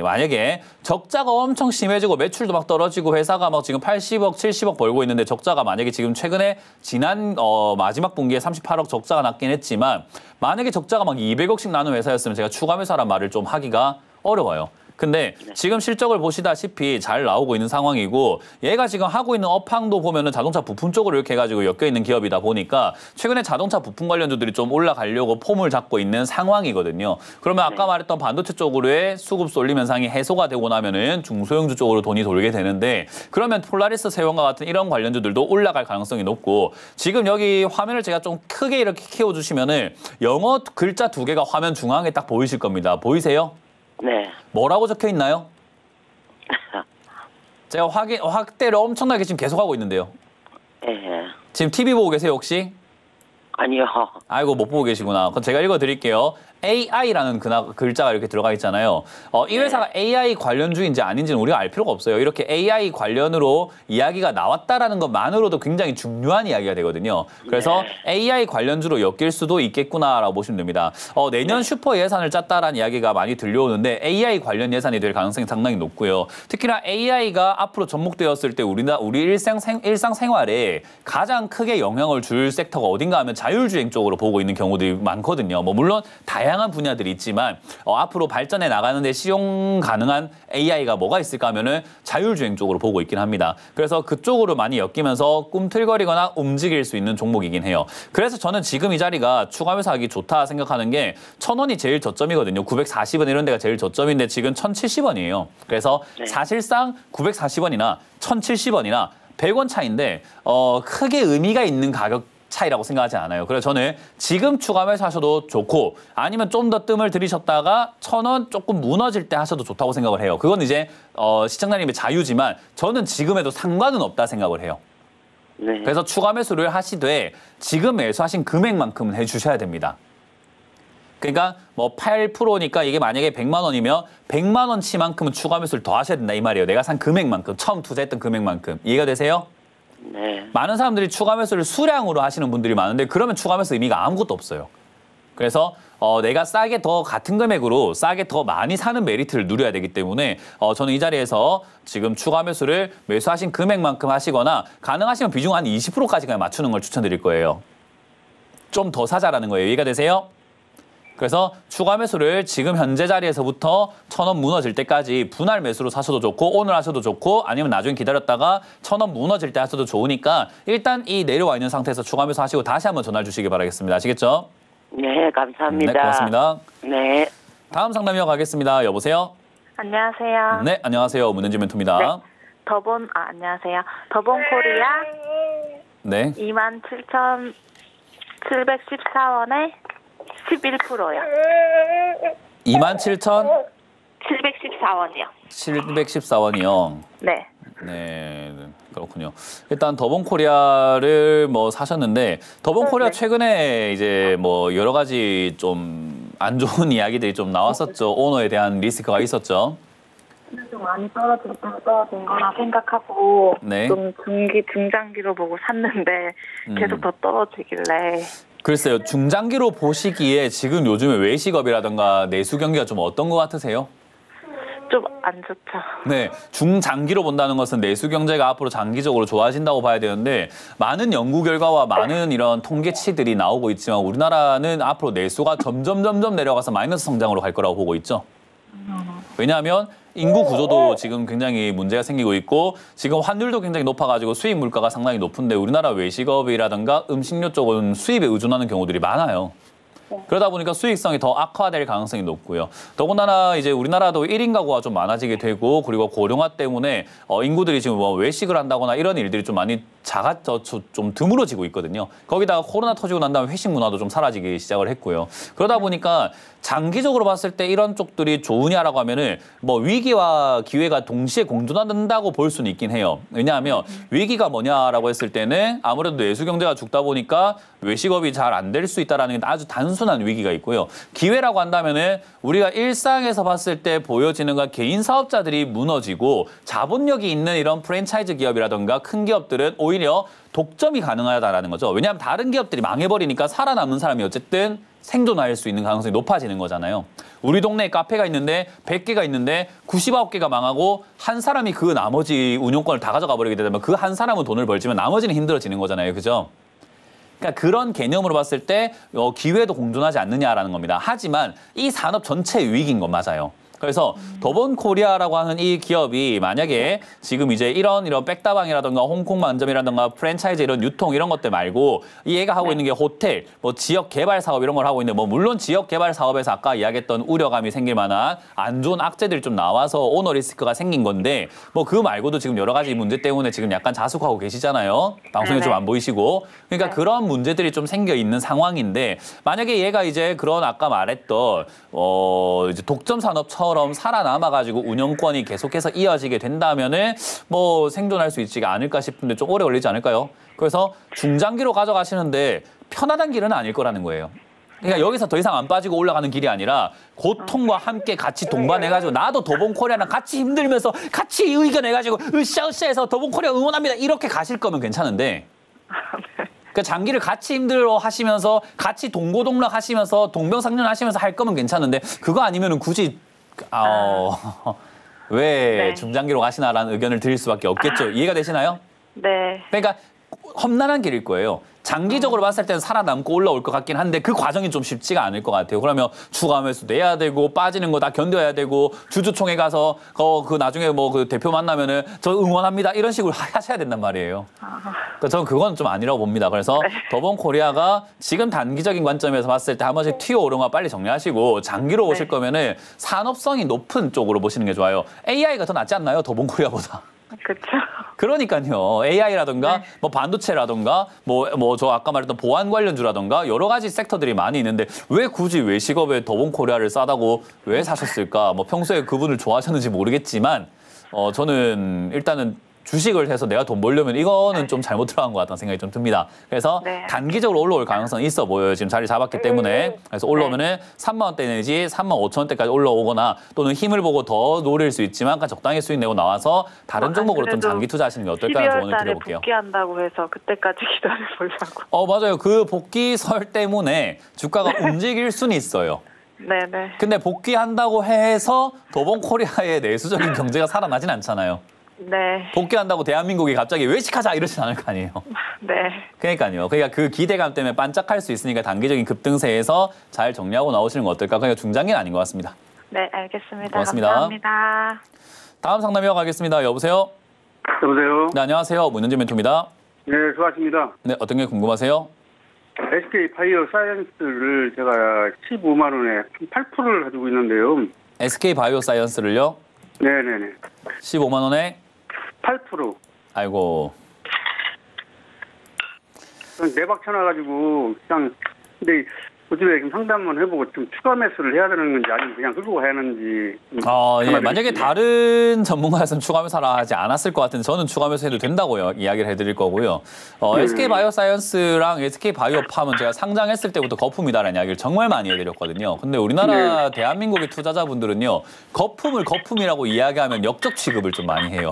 적자가 엄청 심해지고 매출도 막 떨어지고 회사가 막 지금 80억, 70억 벌고 있는데 적자가 만약에 지금 최근에 지난 마지막 분기에 38억 적자가 났긴 했지만 만약에 적자가 막 200억씩 나는 회사였으면 제가 추가 매수하란 말을 좀 하기가 어려워요. 근데 지금 실적을 보시다시피 잘 나오고 있는 상황이고 얘가 지금 하고 있는 업황도 보면은 자동차 부품 쪽으로 이렇게 해가지고 엮여 있는 기업이다 보니까 최근에 자동차 부품 관련주들이 좀 올라가려고 폼을 잡고 있는 상황이거든요. 그러면 아까 말했던 반도체 쪽으로의 수급 쏠림 현상이 해소가 되고 나면은 중소형주 쪽으로 돈이 돌게 되는데 그러면 폴라리스 세원과 같은 이런 관련주들도 올라갈 가능성이 높고 지금 여기 화면을 제가 좀 크게 이렇게 키워주시면은 영어 글자 2개가 화면 중앙에 딱 보이실 겁니다. 보이세요? 네. 뭐라고 적혀 있나요? 제가 확대를 엄청나게 지금 계속하고 있는데요. 예. 지금 TV 보고 계세요, 혹시? 아니요. 아이고, 못 보고 계시구나. 그럼 제가 읽어드릴게요. AI라는 글자가 이렇게 들어가 있잖아요. 이 회사가 AI 관련주인지 아닌지는 우리가 알 필요가 없어요. 이렇게 AI 관련으로 이야기가 나왔다라는 것만으로도 굉장히 중요한 이야기가 되거든요. 그래서 AI 관련주로 엮일 수도 있겠구나라고 보시면 됩니다. 내년 슈퍼 예산을 짰다라는 이야기가 많이 들려오는데 AI 관련 예산이 될 가능성이 상당히 높고요. 특히나 AI가 앞으로 접목되었을 때 우리 일상생활에 가장 크게 영향을 줄 섹터가 어딘가 하면 자율주행 쪽으로 보고 있는 경우들이 많거든요. 물론 다양한 분야들이 있지만 앞으로 발전해 나가는데 시용 가능한 AI가 뭐가 있을까 하면은 자율주행 쪽으로 보고 있긴 합니다. 그래서 그쪽으로 많이 엮이면서 꿈틀거리거나 움직일 수 있는 종목이긴 해요. 그래서 저는 지금 이 자리가 추가 매수하기 좋다 생각하는 게 1,000원이 제일 저점이거든요. 940원 이런 데가 제일 저점인데 지금 1,070원이에요. 그래서 사실상 940원이나 1,070원이나 100원 차이인데 크게 의미가 있는 가격 차이라고 생각하지 않아요. 그래서 저는 지금 추가 매수하셔도 좋고 아니면 좀 더 뜸을 들이셨다가 1,000원 조금 무너질 때 하셔도 좋다고 생각을 해요. 그건 이제 시청자님의 자유지만 저는 지금에도 상관은 없다 생각을 해요. 네. 그래서 추가 매수를 하시되 지금 매수하신 금액만큼은 해주셔야 됩니다. 그러니까 8%니까 이게 만약에 100만 원이면 100만 원치만큼은 추가 매수를 더 하셔야 된다 이 말이에요. 내가 산 금액만큼, 처음 투자했던 금액만큼. 이해가 되세요? 네. 많은 사람들이 추가 매수를 수량으로 하시는 분들이 많은데 그러면 추가 매수 의미가 아무것도 없어요. 그래서 내가 싸게 더 같은 금액으로 싸게 더 많이 사는 메리트를 누려야 되기 때문에 저는 이 자리에서 지금 추가 매수를 매수하신 금액만큼 하시거나 가능하시면 비중 한 20%까지 그냥 맞추는 걸 추천드릴 거예요. 좀 더 사자라는 거예요. 이해가 되세요? 그래서 추가 매수를 지금 현재 자리에서부터 1,000원 무너질 때까지 분할 매수로 사셔도 좋고 오늘 하셔도 좋고 아니면 나중에 기다렸다가 1,000원 무너질 때 하셔도 좋으니까 일단 이 내려와 있는 상태에서 추가 매수 하시고 다시 한번 전화 주시기 바라겠습니다. 아시겠죠? 네, 감사합니다. 네, 고맙습니다. 네. 다음 상담 이어가겠습니다. 여보세요? 안녕하세요. 네, 안녕하세요. 문은지 멘토입니다. 네. 안녕하세요. 더본 코리아 네. 27,714원에 11%요. 27,714원이요. 714원이요. 네. 네, 그렇군요. 일단 더본 코리아를 사셨는데 더본 코리아 최근에 이제 여러 가지 좀 안 좋은 이야기들이 좀 나왔었죠. 오너에 대한 리스크가 있었죠. 좀 많이 떨어진 거라 생각하고 네. 좀 중장기로 보고 샀는데 계속 더 떨어지길래 글쎄요. 중장기로 보시기에 지금 요즘에 외식업이라든가 내수 경기가 좀 어떤 것 같으세요? 좀 안 좋죠. 네, 중장기로 본다는 것은 내수 경제가 앞으로 장기적으로 좋아진다고 봐야 되는데 많은 연구 결과와 많은 이런 통계치들이 나오고 있지만 우리나라는 앞으로 내수가 점점 내려가서 마이너스 성장으로 갈 거라고 보고 있죠. 왜냐하면 인구 구조도 지금 굉장히 문제가 생기고 있고 지금 환율도 굉장히 높아가지고 수입 물가가 상당히 높은데 우리나라 외식업이라든가 음식료 쪽은 수입에 의존하는 경우들이 많아요. 그러다 보니까 수익성이 더 악화될 가능성이 높고요. 더군다나 이제 우리나라도 1인 가구가 좀 많아지게 되고 그리고 고령화 때문에 인구들이 지금 외식을 한다거나 이런 일들이 좀 많이 좀 드물어지고 있거든요. 거기다가 코로나 터지고 난 다음에 회식 문화도 좀 사라지기 시작을 했고요. 그러다 보니까 장기적으로 봤을 때 이런 쪽들이 좋으냐라고 하면은 위기와 기회가 동시에 공존한다고 볼 수는 있긴 해요. 왜냐하면 위기가 뭐냐라고 했을 때는 아무래도 내수 경제가 죽다 보니까 외식업이 잘 안 될 수 있다라는 게 아주 단순 단순한 위기가 있고요. 기회라고 한다면은 우리가 일상에서 봤을 때 보여지는 건 개인 사업자들이 무너지고 자본력이 있는 이런 프랜차이즈 기업이라든가 큰 기업들은 오히려 독점이 가능하다라는 거죠. 왜냐하면 다른 기업들이 망해버리니까 살아남는 사람이 어쨌든 생존할 수 있는 가능성이 높아지는 거잖아요. 우리 동네에 카페가 있는데 100개가 있는데 99개가 망하고 한 사람이 그 나머지 운영권을 다 가져가 버리게 되면 그 한 사람은 돈을 벌지만 나머지는 힘들어지는 거잖아요. 그죠? 그러니까 그런 개념으로 봤을 때 기회도 공존하지 않느냐라는 겁니다. 하지만 이 산업 전체의 위기인 건 맞아요. 그래서 더본코리아라고 하는 이 기업이 만약에 지금 이제 이런 백다방이라든가 홍콩 만점이라든가 프랜차이즈 이런 유통 이런 것들 말고 얘가 하고 있는 게 호텔, 뭐 지역 개발 사업 이런 걸 하고 있는데 뭐 물론 지역 개발 사업에서 아까 이야기했던 우려감이 생길 만한 안 좋은 악재들이 좀 나와서 오너 리스크가 생긴 건데 뭐 그 말고도 지금 여러 가지 문제 때문에 지금 약간 자숙하고 계시잖아요. 방송에 좀 안 보이시고. 그러니까 그런 문제들이 좀 생겨 있는 상황인데 만약에 얘가 이제 그런 아까 말했던 이제 독점 산업처럼 살아남아가지고 운영권이 계속해서 이어지게 된다면은 뭐 생존할 수 있지 않을까 싶은데 좀 오래 걸리지 않을까요? 그래서 중장기로 가져가시는데 편안한 길은 아닐 거라는 거예요. 그러니까 여기서 더 이상 안 빠지고 올라가는 길이 아니라 고통과 함께 같이 동반해가지고 나도 더본코리아랑 같이 힘들면서 같이 의견해가지고 으쌰으쌰해서 더본코리아 응원합니다. 이렇게 가실 거면 괜찮은데 그러니까 장기를 같이 힘들어 하시면서 같이 동고동락 하시면서 동병상련 하시면서 할 거면 괜찮은데 그거 아니면은 굳이 왜 중장기로 가시나라는 의견을 드릴 수밖에 없겠죠. 이해가 되시나요? 네. 그러니까 험난한 길일 거예요. 장기적으로 봤을 때는 살아남고 올라올 것 같긴 한데 그 과정이 좀 쉽지가 않을 것 같아요. 그러면 추가 매수 내야 되고 빠지는 거 다 견뎌야 되고 주주총회 가서 그 나중에 뭐 그 대표 만나면은 저 응원합니다 이런 식으로 하셔야 된단 말이에요. 그러니까 저는 그건 좀 아니라고 봅니다. 그래서 더본코리아가 지금 단기적인 관점에서 봤을 때 한 번씩 튀어오른 거 빨리 정리하시고 장기로 오실 거면은 산업성이 높은 쪽으로 보시는 게 좋아요. AI가 더 낫지 않나요? 더본코리아보다. 그렇죠. 그러니까요. AI라든가 뭐 반도체라든가 뭐 저 아까 말했던 보안 관련주라든가 여러 가지 섹터들이 많이 있는데 왜 굳이 외식업에 더본코리아를 싸다고 왜 사셨을까? 뭐 평소에 그분을 좋아하셨는지 모르겠지만 저는 일단은 주식을 해서 내가 돈 벌려면 이거는 좀 잘못 들어간 것 같다는 생각이 좀 듭니다. 그래서 단기적으로 올라올 가능성이 있어 보여요. 지금 자리 잡았기 때문에. 그래서 올라오면은 3만 원대 내지 3만 5천 원대까지 올라오거나 또는 힘을 보고 더 노릴 수 있지만 적당히 수익 내고 나와서 다른 종목으로 좀 장기 투자하시는 게 어떨까 조언을 드려볼게요. 복귀한다고 해서 그때까지 기다려보려고. 맞아요. 그 복귀설 때문에 주가가 움직일 수는 있어요. 네네. 근데 복귀한다고 해서 더본코리아의 내수적인 경제가 살아나진 않잖아요. 네. 복귀한다고 대한민국이 갑자기 외식하자 이러진 않을 거 아니에요. 네. 그러니까요. 그러니까 그 기대감 때문에 반짝할 수 있으니까 단기적인 급등세에서 잘 정리하고 나오시는 거 어떨까? 그러니까 중장기는 아닌 것 같습니다. 네, 알겠습니다. 고맙습니다. 감사합니다. 다음 상담 이어가겠습니다. 여보세요? 여보세요? 네, 안녕하세요. 문현재 멘토입니다. 네, 수고하십니다. 네, 어떤 게 궁금하세요? SK 바이오 사이언스를 제가 15만 원에 8%를 가지고 있는데요. SK 바이오 사이언스를요? 네네네. 15만 원에? 8%. 아이고. 내박 쳐놔가지고 그냥 근데 요즘에 좀 상담만 해보고 좀 추가 매수를 해야 되는 건지 아니면 그냥 끌고 가야 하는지. 예. 만약에 다른 전문가였으면 추가 매수를 하지 않았을 것 같은데 저는 추가 매수해도 된다고요. 이야기를 해드릴 거고요. SK 바이오사이언스랑 SK 바이오팜은 제가 상장했을 때부터 거품이다라는 이야기를 정말 많이 해드렸거든요. 근데 우리나라 대한민국의 투자자분들은요. 거품을 거품이라고 이야기하면 역적 취급을 좀 많이 해요.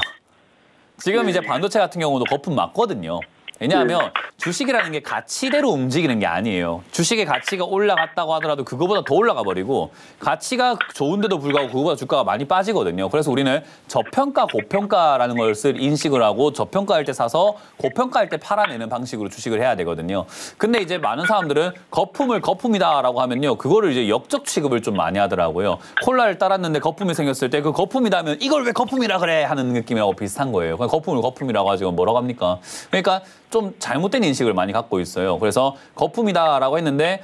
지금 이제 반도체 같은 경우도 거품 맞거든요. 왜냐하면 주식이라는 게 가치대로 움직이는 게 아니에요. 주식의 가치가 올라갔다고 하더라도 그거보다 더 올라가 버리고 가치가 좋은데도 불구하고 그거보다 주가가 많이 빠지거든요. 그래서 우리는 저평가, 고평가라는 것을 인식을 하고 저평가할 때 사서 고평가할 때 팔아내는 방식으로 주식을 해야 되거든요. 근데 이제 많은 사람들은 거품을 거품이다라고 하면요. 그거를 이제 역적 취급을 좀 많이 하더라고요. 콜라를 따랐는데 거품이 생겼을 때 그 거품이다면 이걸 왜 거품이라 그래 하는 느낌이라고 비슷한 거예요. 그냥 거품을 거품이라고 하지 뭐라고 합니까? 그러니까 좀 잘못된 인식을 많이 갖고 있어요. 그래서 거품이다라고 했는데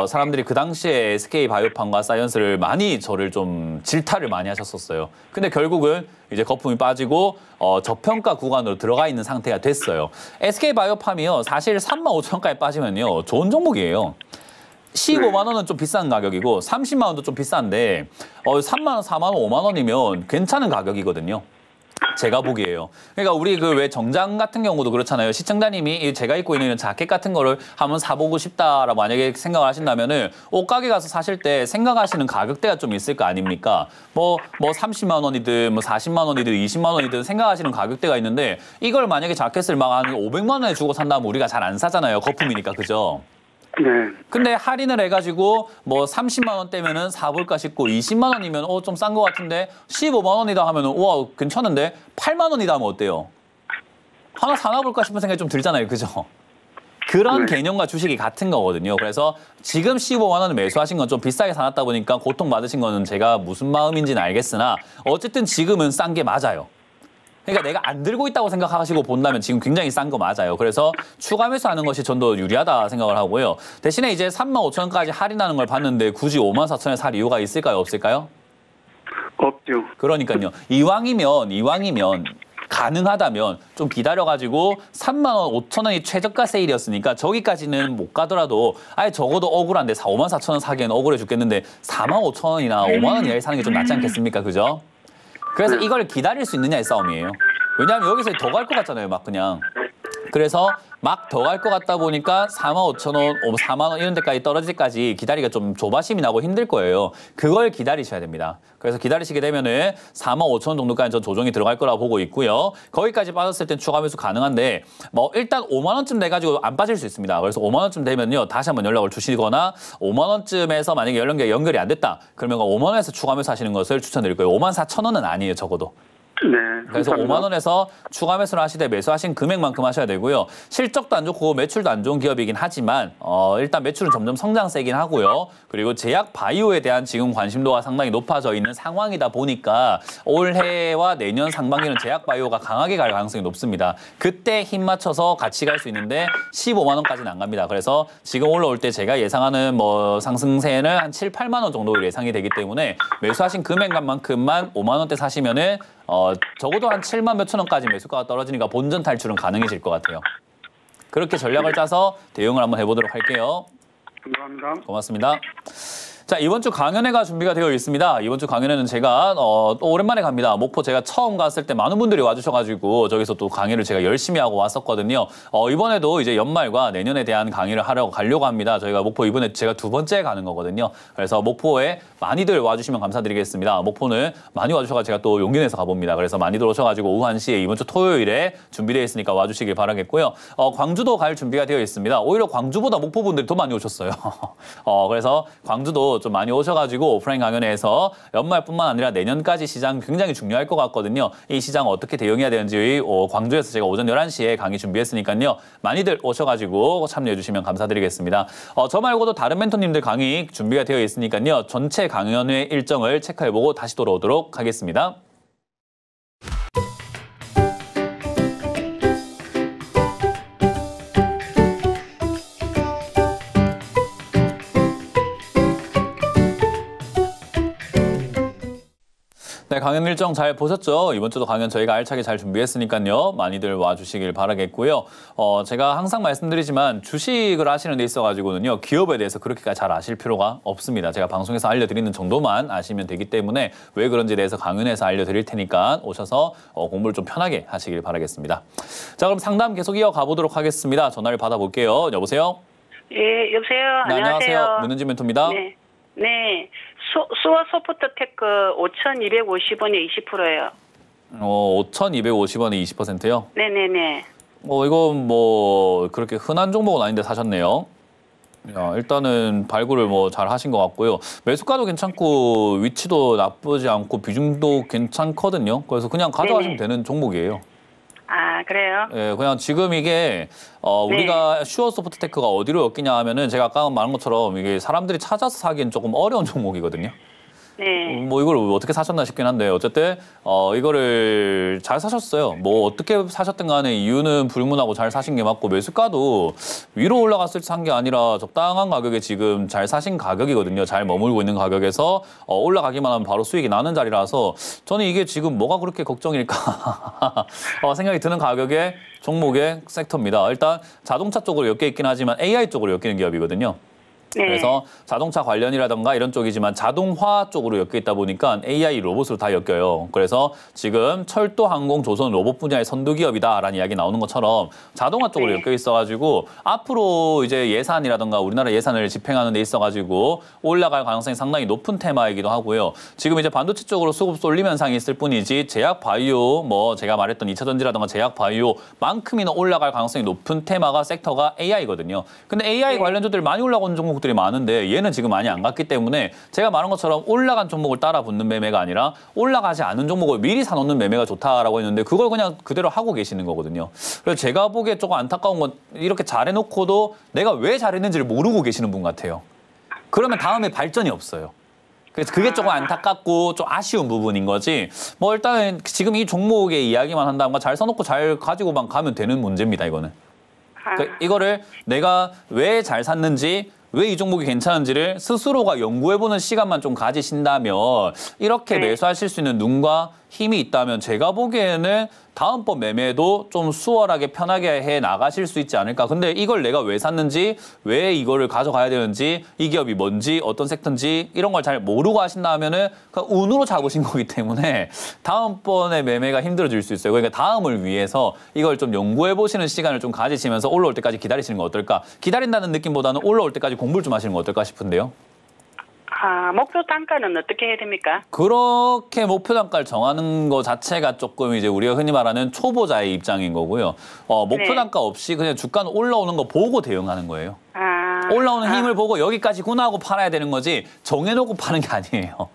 사람들이 그 당시에 SK 바이오팜과 사이언스를 많이 저를 좀 질타를 많이 하셨었어요. 근데 결국은 이제 거품이 빠지고 저평가 구간으로 들어가 있는 상태가 됐어요. SK 바이오팜이요. 사실 3만 5천원까지 빠지면요. 좋은 종목이에요. 15만 원은 좀 비싼 가격이고 30만 원도 좀 비싼데 3만 원, 4만 원, 5만 원이면 괜찮은 가격이거든요. 제가 보기에요. 그러니까 우리 그 왜 정장 같은 경우도 그렇잖아요. 시청자님이 제가 입고 있는 이런 자켓 같은 거를 한번 사보고 싶다라고 만약에 생각을 하신다면은 옷가게 가서 사실 때 생각하시는 가격대가 좀 있을 거 아닙니까? 뭐 30만 원이든 뭐 40만 원이든 20만 원이든 생각하시는 가격대가 있는데 이걸 만약에 자켓을 막 한 500만 원에 주고 산다면 우리가 잘 안 사잖아요. 거품이니까. 그죠? 네. 근데 할인을 해가지고 뭐 30만 원대면은 사볼까 싶고 20만 원이면 좀 싼 것 같은데 15만 원이다 하면은 우와 괜찮은데 8만 원이다 하면 어때요? 하나 사놔볼까 싶은 생각이 좀 들잖아요. 그죠? 그런 개념과 주식이 같은 거거든요. 그래서 지금 15만 원을 매수하신 건 좀 비싸게 사놨다 보니까 고통받으신 거는 제가 무슨 마음인지는 알겠으나 어쨌든 지금은 싼 게 맞아요. 그러니까 내가 안 들고 있다고 생각하시고 본다면 지금 굉장히 싼 거 맞아요. 그래서 추가 매수하는 것이 전 더 유리하다 생각을 하고요. 대신에 이제 3만 5천 원까지 할인하는 걸 봤는데 굳이 5만 4천 원에 살 이유가 있을까요? 없을까요? 없죠. 그러니까요. 이왕이면 가능하다면 좀 기다려가지고 3만 원 5천 원이 최저가 세일이었으니까 저기까지는 못 가더라도 아예 적어도 억울한데 5만 4천 원 사기에는 억울해 죽겠는데 4만 5천 원이나 5만 원 이하에 사는 게 좀 낫지 않겠습니까? 그죠? 그래서 이걸 기다릴 수 있느냐의 싸움이에요. 왜냐하면 여기서 더 갈 것 같잖아요, 막 그냥. 그래서 막 더 갈 것 같다 보니까 4만 5천 원, 4만 원 이런 데까지 떨어질 때까지 기다리기가 좀 조바심이 나고 힘들 거예요. 그걸 기다리셔야 됩니다. 그래서 기다리시게 되면은 4만 5천 원 정도까지 전 조정이 들어갈 거라고 보고 있고요. 거기까지 빠졌을 땐 추가 매수 가능한데 뭐 일단 5만 원쯤 돼가지고 안 빠질 수 있습니다. 그래서 5만 원쯤 되면요 다시 한번 연락을 주시거나 5만 원쯤에서 만약에 연결이 안 됐다 그러면 5만 원에서 추가 매수 하시는 것을 추천드릴 거예요. 5만 4천 원은 아니에요 적어도. 네. 그래서 감사합니다. 5만 원에서 추가 매수를 하시되 매수하신 금액만큼 하셔야 되고요. 실적도 안 좋고 매출도 안 좋은 기업이긴 하지만 일단 매출은 점점 성장세긴 하고요. 그리고 제약 바이오에 대한 지금 관심도가 상당히 높아져 있는 상황이다 보니까 올해와 내년 상반기는 제약 바이오가 강하게 갈 가능성이 높습니다. 그때 힘 맞춰서 같이 갈 수 있는데 15만 원까지는 안 갑니다. 그래서 지금 올라올 때 제가 예상하는 뭐 상승세는 한 7, 8만 원 정도 예상이 되기 때문에 매수하신 금액만큼만 5만 원대 사시면은 적어도 한 7만 몇천 원까지 매수가가 떨어지니까 본전 탈출은 가능해질 것 같아요. 그렇게 전략을 짜서 대응을 한번 해보도록 할게요. 감사합니다. 고맙습니다. 자, 이번 주 강연회가 준비가 되어 있습니다. 이번 주 강연회는 제가 또 오랜만에 갑니다. 목포 제가 처음 갔을 때 많은 분들이 와주셔가지고 저기서 또 강의를 제가 열심히 하고 왔었거든요. 이번에도 이제 연말과 내년에 대한 강의를 가려고 합니다. 저희가 목포 이번에 제가 2번째 가는 거거든요. 그래서 목포에 많이들 와주시면 감사드리겠습니다. 목포는 많이 와주셔서 제가 또 용기 내서 가봅니다. 그래서 많이들 오셔가지고 오후 1시에 이번 주 토요일에 준비되어 있으니까 와주시길 바라겠고요. 광주도 갈 준비가 되어 있습니다. 오히려 광주보다 목포 분들이 더 많이 오셨어요. 그래서 광주도 좀 많이 오셔가지고 오프라인 강연회에서 연말뿐만 아니라 내년까지 시장 굉장히 중요할 것 같거든요. 이 시장 어떻게 대응해야 되는지 광주에서 제가 오전 11시에 강의 준비했으니까요. 많이들 오셔가지고 참여해 주시면 감사드리겠습니다. 저 말고도 다른 멘토님들 강의 준비가 되어 있으니까요. 전체 강연회 일정을 체크해보고 다시 돌아오도록 하겠습니다. 네, 강연 일정 잘 보셨죠? 이번 주도 강연 저희가 알차게 잘 준비했으니까요. 많이들 와주시길 바라겠고요. 제가 항상 말씀드리지만 주식을 하시는 데 있어가지고는요. 기업에 대해서 그렇게까지 잘 아실 필요가 없습니다. 제가 방송에서 알려드리는 정도만 아시면 되기 때문에 왜 그런지에 대해서 강연에서 알려드릴 테니까 오셔서 공부를 좀 편하게 하시길 바라겠습니다. 자, 그럼 상담 계속 이어가 보도록 하겠습니다. 전화를 받아볼게요. 여보세요? 예, 여보세요. 네, 안녕하세요. 문은지 멘토입니다. 네. 네. 수어 소프트테크 5,250원에 20%예요. 5,250원에 20%요? 네네네. 이건 뭐 그렇게 흔한 종목은 아닌데 사셨네요. 일단은 발굴을 뭐 잘 하신 것 같고요. 매수가도 괜찮고 위치도 나쁘지 않고 비중도 괜찮거든요. 그래서 그냥 가져가시면 되는 종목이에요. 아, 그래요? 예, 그냥 지금 이게 우리가 슈어 소프트테크가 어디로 엮이냐 하면은 제가 아까 말한 것처럼 이게 사람들이 찾아서 사기엔 조금 어려운 종목이거든요. 네. 뭐 이걸 어떻게 사셨나 싶긴 한데 어쨌든 이거를 잘 사셨어요. 뭐 어떻게 사셨든 간에 이유는 불문하고 잘 사신 게 맞고 매수가도 위로 올라갔을 때 산 게 아니라 적당한 가격에 지금 잘 사신 가격이거든요. 잘 머물고 있는 가격에서 올라가기만 하면 바로 수익이 나는 자리라서 저는 이게 지금 뭐가 그렇게 걱정일까 생각이 드는 가격의 종목의 섹터입니다. 일단 자동차 쪽으로 엮여 있긴 하지만 AI 쪽으로 엮이는 기업이거든요. 네. 그래서 자동차 관련이라던가 이런 쪽이지만 자동화 쪽으로 엮여 있다 보니까 AI 로봇으로 다 엮여요. 그래서 지금 철도, 항공, 조선 로봇 분야의 선두 기업이다라는 이야기 나오는 것처럼 자동화 쪽으로 네. 엮여 있어가지고 앞으로 이제 예산이라던가 우리나라 예산을 집행하는 데 있어가지고 올라갈 가능성이 상당히 높은 테마이기도 하고요. 지금 이제 반도체 쪽으로 수급 쏠림 현상이 있을 뿐이지 제약 바이오, 뭐 제가 말했던 2차 전지라던가 제약 바이오만큼이나 올라갈 가능성이 높은 테마가 섹터가 AI거든요. 근데 AI 관련주들 많이 올라오는 종목들이 많은데 얘는 지금 많이 안 갔기 때문에 제가 말한 것처럼 올라간 종목을 따라 붙는 매매가 아니라 올라가지 않은 종목을 미리 사놓는 매매가 좋다라고 했는데 그걸 그냥 그대로 하고 계시는 거거든요. 그래서 제가 보기에 조금 안타까운 건 이렇게 잘해놓고도 내가 왜 잘했는지를 모르고 계시는 분 같아요. 그러면 다음에 발전이 없어요. 그래서 그게 조금 안타깝고 좀 아쉬운 부분인 거지. 뭐 일단은 지금 이 종목의 이야기만 한다면 잘 써놓고 잘 가지고만 가면 되는 문제입니다, 이거는. 그러니까 이거를 내가 왜 잘 샀는지 왜 이 종목이 괜찮은지를 스스로가 연구해보는 시간만 좀 가지신다면 이렇게 네. 매수하실 수 있는 눈과 힘이 있다면 제가 보기에는 다음번 매매도 좀 수월하게 편하게 해 나가실 수 있지 않을까. 근데 이걸 내가 왜 샀는지, 왜 이거를 가져가야 되는지, 이 기업이 뭔지, 어떤 섹터인지 이런 걸 잘 모르고 하신다 하면은 그냥 운으로 잡으신 거기 때문에 다음번에 매매가 힘들어질 수 있어요. 그러니까 다음을 위해서 이걸 좀 연구해 보시는 시간을 좀 가지시면서 올라올 때까지 기다리시는 거 어떨까. 기다린다는 느낌보다는 올라올 때까지 공부를 좀 하시는 거 어떨까 싶은데요. 목표 단가는 어떻게 해야 됩니까? 그렇게 목표 단가를 정하는 거 자체가 조금 이제 우리가 흔히 말하는 초보자의 입장인 거고요. 목표 네. 단가 없이 그냥 주가는 올라오는 거 보고 대응하는 거예요. 올라오는 힘을 보고 여기까지구나 하고 팔아야 되는 거지 정해놓고 파는 게 아니에요.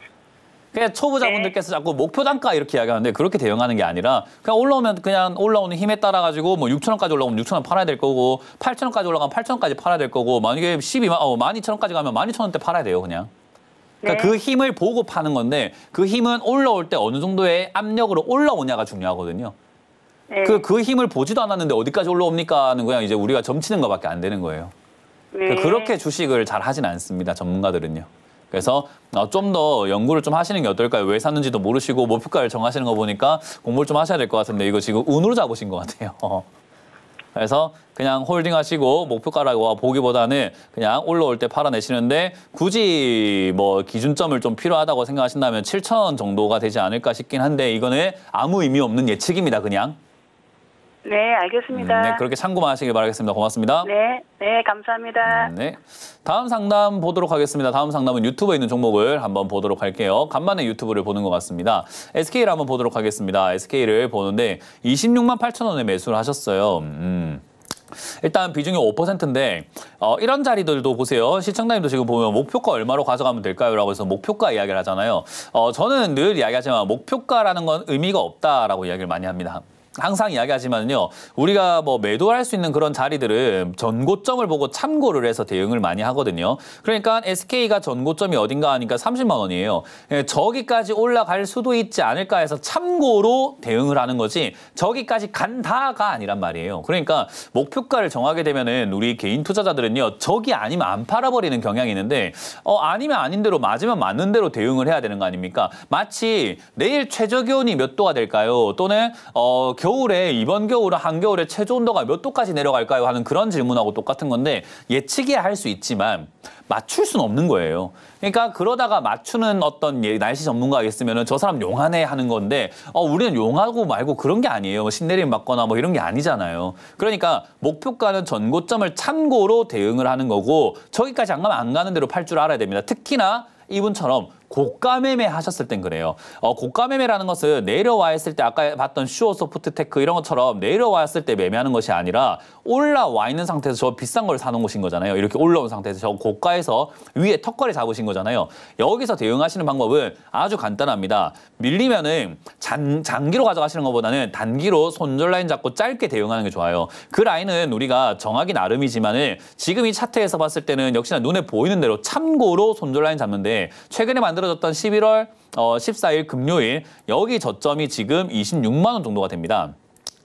그냥 초보자분들께서 자꾸 목표 단가 이렇게 이야기하는데 그렇게 대응하는 게 아니라 그냥 올라오면 그냥 올라오는 힘에 따라 가지고 뭐 6,000원까지 올라오면 6,000원 팔아야 될 거고 8,000원까지 올라가면 8,000원까지 팔아야 될 거고 만약에 12,000원까지 가면 12,000원대 팔아야 돼요, 그냥. 그러니까 네. 그 힘을 보고 파는 건데 그 힘은 올라올 때 어느 정도의 압력으로 올라오냐가 중요하거든요. 네. 그 힘을 보지도 않았는데 어디까지 올라옵니까는 그냥 이제 우리가 점치는 것밖에 안 되는 거예요. 네. 그렇게 주식을 잘 하진 않습니다, 전문가들은요. 그래서 좀 더 연구를 좀 하시는 게 어떨까요? 왜 샀는지도 모르시고 목표가를 정하시는 거 보니까 공부를 좀 하셔야 될 것 같은데 이거 지금 운으로 잡으신 것 같아요. 그래서 그냥 홀딩하시고 목표가라고 보기보다는 그냥 올라올 때 팔아내시는데 굳이 뭐 기준점을 좀 필요하다고 생각하신다면 7,000원 정도가 되지 않을까 싶긴 한데 이거는 아무 의미 없는 예측입니다, 그냥. 네, 알겠습니다. 네, 그렇게 참고만 하시길 바라겠습니다. 고맙습니다. 네, 네, 감사합니다. 네. 다음 상담 보도록 하겠습니다. 다음 상담은 유튜브에 있는 종목을 한번 보도록 할게요. 간만에 유튜브를 보는 것 같습니다. SK를 한번 보도록 하겠습니다. SK를 보는데 26만 8천 원에 매수를 하셨어요. 일단 비중이 5%인데 이런 자리들도 보세요. 시청자님도 지금 보면 목표가 얼마로 가져가면 될까요? 라고 해서 목표가 이야기를 하잖아요. 저는 늘 이야기하지만 목표가라는 건 의미가 없다라고 이야기를 많이 합니다. 항상 이야기하지만요. 우리가 뭐 매도할 수 있는 그런 자리들은 전고점을 보고 참고를 해서 대응을 많이 하거든요. 그러니까 SK가 전고점이 어딘가 하니까 30만 원이에요. 저기까지 올라갈 수도 있지 않을까 해서 참고로 대응을 하는 거지 저기까지 간다가 아니란 말이에요. 그러니까 목표가를 정하게 되면은 우리 개인 투자자들은요. 저기 아니면 안 팔아버리는 경향이 있는데 아니면 아닌 대로 맞으면 맞는 대로 대응을 해야 되는 거 아닙니까? 마치 내일 최저 기온이 몇 도가 될까요? 또는 겨울에 이번 겨울은 한겨울에 최저 온도가 몇 도까지 내려갈까요? 하는 그런 질문하고 똑같은 건데 예측이야 할 수 있지만 맞출 수는 없는 거예요. 그러니까 그러다가 맞추는 어떤 날씨 전문가가 있으면 저 사람 용하네 하는 건데 우리는 용하고 말고 그런 게 아니에요. 뭐 신내림 받거나 뭐 이런 게 아니잖아요. 그러니까 목표가는 전고점을 참고로 대응을 하는 거고 저기까지 안 가면 안 가는 대로 팔 줄 알아야 됩니다. 특히나 이분처럼 고가 매매 하셨을 땐 그래요. 고가 매매라는 것은 내려와 있을 때 아까 봤던 슈어 소프트테크 이런 것처럼 내려와 있을 때 매매하는 것이 아니라 올라와 있는 상태에서 저 비싼 걸 사놓은 것인 거잖아요. 이렇게 올라온 상태에서 저 고가에서 위에 턱걸이 잡으신 거잖아요. 여기서 대응하시는 방법은 아주 간단합니다. 밀리면은 장기로 가져가시는 것보다는 단기로 손절 라인 잡고 짧게 대응하는 게 좋아요. 그 라인은 우리가 정하기 나름이지만은 지금 이 차트에서 봤을 때는 역시나 눈에 보이는 대로 참고로 손절 라인 잡는데 최근에 만들어졌던 11월 14일 금요일 여기 저점이 지금 26만 원 정도가 됩니다.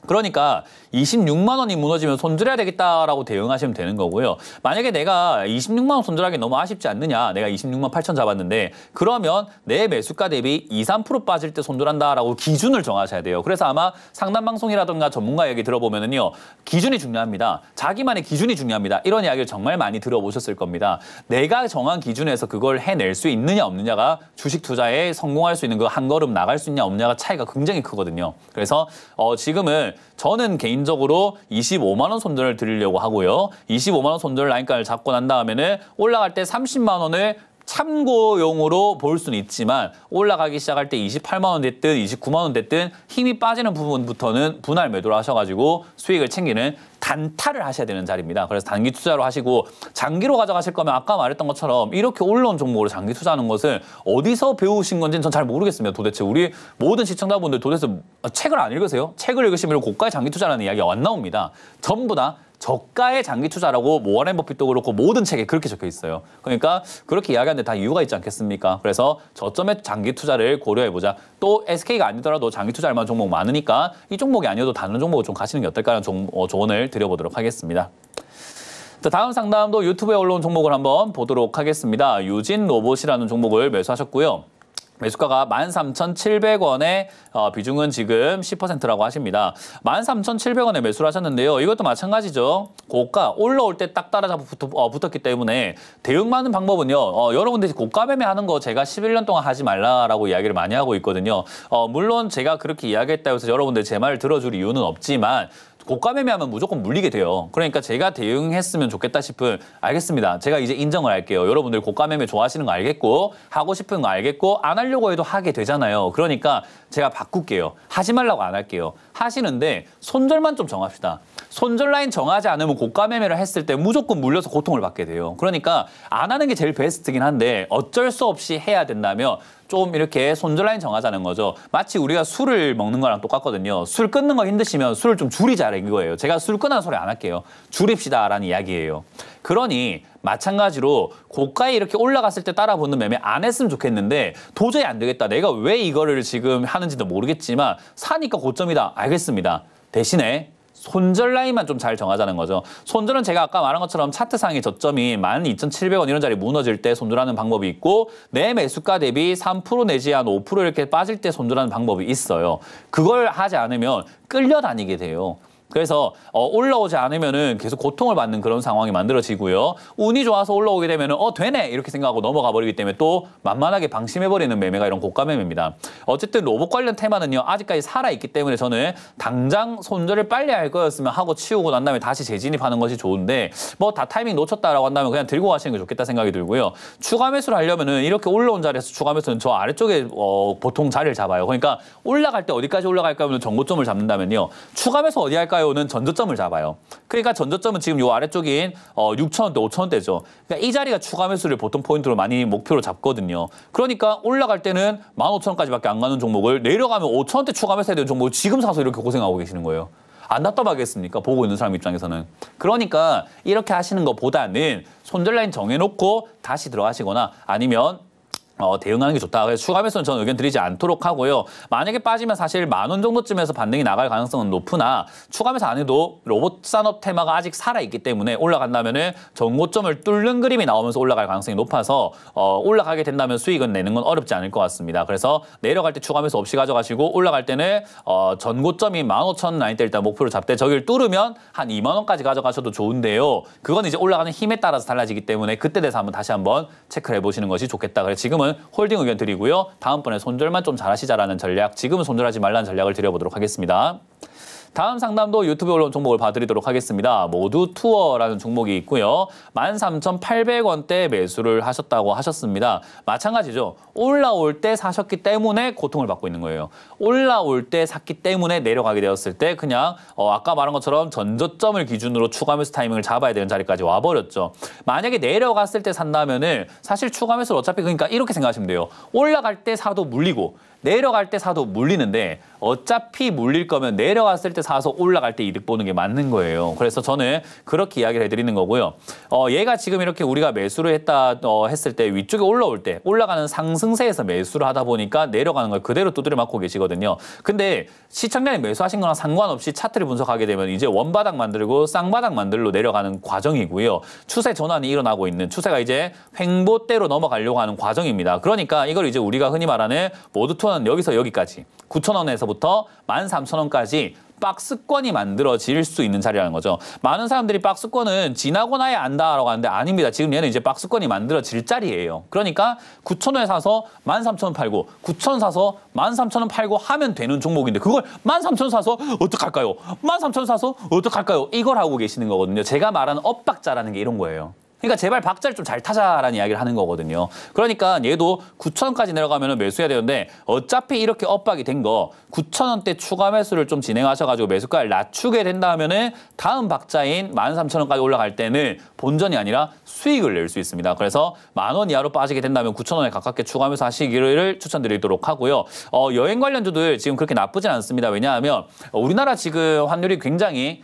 그러니까 26만 원이 무너지면 손절해야 되겠다라고 대응하시면 되는 거고요. 만약에 내가 26만 원 손절하기 너무 아쉽지 않느냐. 내가 26만 8천 잡았는데 그러면 내 매수가 대비 2, 3% 빠질 때 손절한다라고 기준을 정하셔야 돼요. 그래서 아마 상담방송이라든가 전문가 얘기 들어보면은요. 기준이 중요합니다. 자기만의 기준이 중요합니다. 이런 이야기를 정말 많이 들어보셨을 겁니다. 내가 정한 기준에서 그걸 해낼 수 있느냐 없느냐가 주식 투자에 성공할 수 있는 그 한 걸음 나갈 수 있냐 없느냐가 차이가 굉장히 크거든요. 그래서 지금은 저는 개인적으로 25만 원 손절을 드리려고 하고요. 25만 원 손절 라인가를 잡고 난 다음에는 올라갈 때 30만 원을 참고용으로 볼 수는 있지만 올라가기 시작할 때 28만 원 됐든 29만 원 됐든 힘이 빠지는 부분부터는 분할 매도를 하셔가지고 수익을 챙기는 단타를 하셔야 되는 자리입니다. 그래서 단기 투자로 하시고 장기로 가져가실 거면 아까 말했던 것처럼 이렇게 올라온 종목으로 장기 투자하는 것을 어디서 배우신 건지는 전 잘 모르겠습니다. 도대체 우리 모든 시청자분들 도대체 책을 안 읽으세요? 책을 읽으시면 고가의 장기 투자라는 이야기가 안 나옵니다. 전부 다 저가의 장기 투자라고 워렌 버핏도 그렇고 모든 책에 그렇게 적혀 있어요. 그러니까 그렇게 이야기하는데 다 이유가 있지 않겠습니까? 그래서 저점의 장기 투자를 고려해보자. 또 SK가 아니더라도 장기 투자할 만한 종목 많으니까 이 종목이 아니어도 다른 종목을 좀 가시는 게 어떨까라는 조언을 드려보도록 하겠습니다. 자, 다음 상담도 유튜브에 올라온 종목을 한번 보도록 하겠습니다. 유진 로봇이라는 종목을 매수하셨고요. 매수가가 13,700원에 비중은 지금 10%라고 하십니다. 13,700원에 매수를 하셨는데요. 이것도 마찬가지죠. 고가 올라올 때 딱 따라잡아 붙었기 때문에 대응하는 방법은요. 여러분들이 고가 매매하는 거 제가 11년 동안 하지 말라라고 이야기를 많이 하고 있거든요. 물론 제가 그렇게 이야기했다고 해서 여러분들 제 말을 들어줄 이유는 없지만 고가 매매하면 무조건 물리게 돼요. 그러니까 제가 대응했으면 좋겠다 싶은 알겠습니다. 제가 이제 인정을 할게요. 여러분들 고가 매매 좋아하시는 거 알겠고 하고 싶은 거 알겠고 안 하려고 해도 하게 되잖아요. 그러니까 제가 바꿀게요. 하지 말라고 안 할게요. 하시는데 손절만 좀 정합시다. 손절 라인 정하지 않으면 고가 매매를 했을 때 무조건 물려서 고통을 받게 돼요. 그러니까 안 하는 게 제일 베스트긴 한데 어쩔 수 없이 해야 된다면 좀 이렇게 손절 라인 정하자는 거죠. 마치 우리가 술을 먹는 거랑 똑같거든요. 술 끊는 거 힘드시면 술을 좀 줄이자 이거예요. 제가 술 끊는 소리 안 할게요. 줄입시다라는 이야기예요. 그러니 마찬가지로 고가에 이렇게 올라갔을 때 따라붙는 매매 안 했으면 좋겠는데 도저히 안 되겠다. 내가 왜 이거를 지금 하는지도 모르겠지만 사니까 고점이다. 알겠습니다. 대신에 손절 라인만 좀 잘 정하자는 거죠. 손절은 제가 아까 말한 것처럼 차트상의 저점이 12,700원 이런 자리 무너질 때 손절하는 방법이 있고 내 매수가 대비 3% 내지 한 5% 이렇게 빠질 때 손절하는 방법이 있어요. 그걸 하지 않으면 끌려다니게 돼요. 그래서 올라오지 않으면은 계속 고통을 받는 그런 상황이 만들어지고요. 운이 좋아서 올라오게 되면은 되네 이렇게 생각하고 넘어가 버리기 때문에 또 만만하게 방심해버리는 매매가 이런 고가 매매입니다. 어쨌든 로봇 관련 테마는요. 아직까지 살아있기 때문에 저는 당장 손절을 빨리 할 거였으면 하고 치우고 난 다음에 다시 재진입하는 것이 좋은데 뭐 다 타이밍 놓쳤다라고 한다면 그냥 들고 가시는 게 좋겠다 생각이 들고요. 추가 매수를 하려면은 이렇게 올라온 자리에서 추가 매수는 저 아래쪽에 보통 자리를 잡아요. 그러니까 올라갈 때 어디까지 올라갈까 하면 전고점을 잡는다면요. 추가 매수 어디 할까요? 는 전저점을 잡아요. 그러니까 전저점은 지금 요 아래쪽인 6,000원대, 5,000원대죠. 그러니까 이 자리가 추가 매수를 보통 포인트로 많이 목표로 잡거든요. 그러니까 올라갈 때는 15,000원까지밖에 안 가는 종목을 내려가면 5,000원대 추가 매수해야 되는 종목을 지금 사서 이렇게 고생하고 계시는 거예요. 안 답답하겠습니까? 보고 있는 사람 입장에서는. 그러니까 이렇게 하시는 것보다는 손절 라인 정해놓고 다시 들어가시거나 아니면 대응하는 게 좋다. 그래서 추가 매수는 저는 의견 드리지 않도록 하고요. 만약에 빠지면 사실 10,000원 정도쯤에서 반등이 나갈 가능성은 높으나 추가 매수 안 해도 로봇 산업 테마가 아직 살아있기 때문에 올라간다면은 전고점을 뚫는 그림이 나오면서 올라갈 가능성이 높아서 올라가게 된다면 수익은 내는 건 어렵지 않을 것 같습니다. 그래서 내려갈 때 추가 매수 없이 가져가시고 올라갈 때는 전고점이 15,000원 라인 때 일단 목표로 잡되 저기를 뚫으면 한 2만 원까지 가져가셔도 좋은데요. 그건 이제 올라가는 힘에 따라서 달라지기 때문에 그때 대해서 다시 한번 체크를 해보시는 것이 좋겠다. 그래서 지금은 홀딩 의견 드리고요. 다음번에 손절만 좀 잘하시자라는 전략, 지금은 손절하지 말라는 전략을 드려보도록 하겠습니다. 다음 상담도 유튜브에 올라온 종목을 봐드리도록 하겠습니다. 모두 투어라는 종목이 있고요. 13,800원대 매수를 하셨다고 하셨습니다. 마찬가지죠. 올라올 때 사셨기 때문에 고통을 받고 있는 거예요. 올라올 때 샀기 때문에 내려가게 되었을 때 그냥 아까 말한 것처럼 전저점을 기준으로 추가 매수 타이밍을 잡아야 되는 자리까지 와버렸죠. 만약에 내려갔을 때 산다면은 사실 추가 매수를 어차피 그러니까 이렇게 생각하시면 돼요. 올라갈 때 사도 물리고 내려갈 때 사도 물리는데 어차피 물릴 거면 내려갔을 때 사서 올라갈 때 이득 보는 게 맞는 거예요. 그래서 저는 그렇게 이야기를 해드리는 거고요. 얘가 지금 이렇게 우리가 매수를 했을 때 위쪽에 올라올 때 올라가는 상승세에서 매수를 하다 보니까 내려가는 걸 그대로 두드려 맞고 계시거든요. 근데 시청자님 매수하신 거랑 상관없이 차트를 분석하게 되면 이제 원바닥 만들고 쌍바닥 만들로 내려가는 과정이고요. 추세 전환이 일어나고 있는 추세가 이제 횡보대로 넘어가려고 하는 과정입니다. 그러니까 이걸 이제 우리가 흔히 말하는 모드톤은 여기서 여기까지 9,000원에서부터 13,000원까지 박스권이 만들어질 수 있는 자리라는 거죠. 많은 사람들이 박스권은 지나고 나야 안다라고 하는데 아닙니다. 지금 얘는 이제 박스권이 만들어질 자리예요. 그러니까 9,000원에 사서 13,000원 팔고 9,000원 사서 13,000원 팔고 하면 되는 종목인데 그걸 13,000원 사서 어떡할까요? 13,000원 사서 어떡할까요? 이걸 하고 계시는 거거든요. 제가 말하는 엇박자라는 게 이런 거예요. 그러니까 제발 박자를 좀 잘 타자라는 이야기를 하는 거거든요. 그러니까 얘도 9,000원까지 내려가면 매수해야 되는데 어차피 이렇게 엇박이 된 거 9,000원대 추가 매수를 좀 진행하셔가지고 매수가를 낮추게 된다면은 다음 박자인 13,000원까지 올라갈 때는 본전이 아니라 수익을 낼 수 있습니다. 그래서 10,000원 이하로 빠지게 된다면 9,000원에 가깝게 추가 매수 하시기를 추천드리도록 하고요. 여행 관련주들 지금 그렇게 나쁘진 않습니다. 왜냐하면 우리나라 지금 환율이 굉장히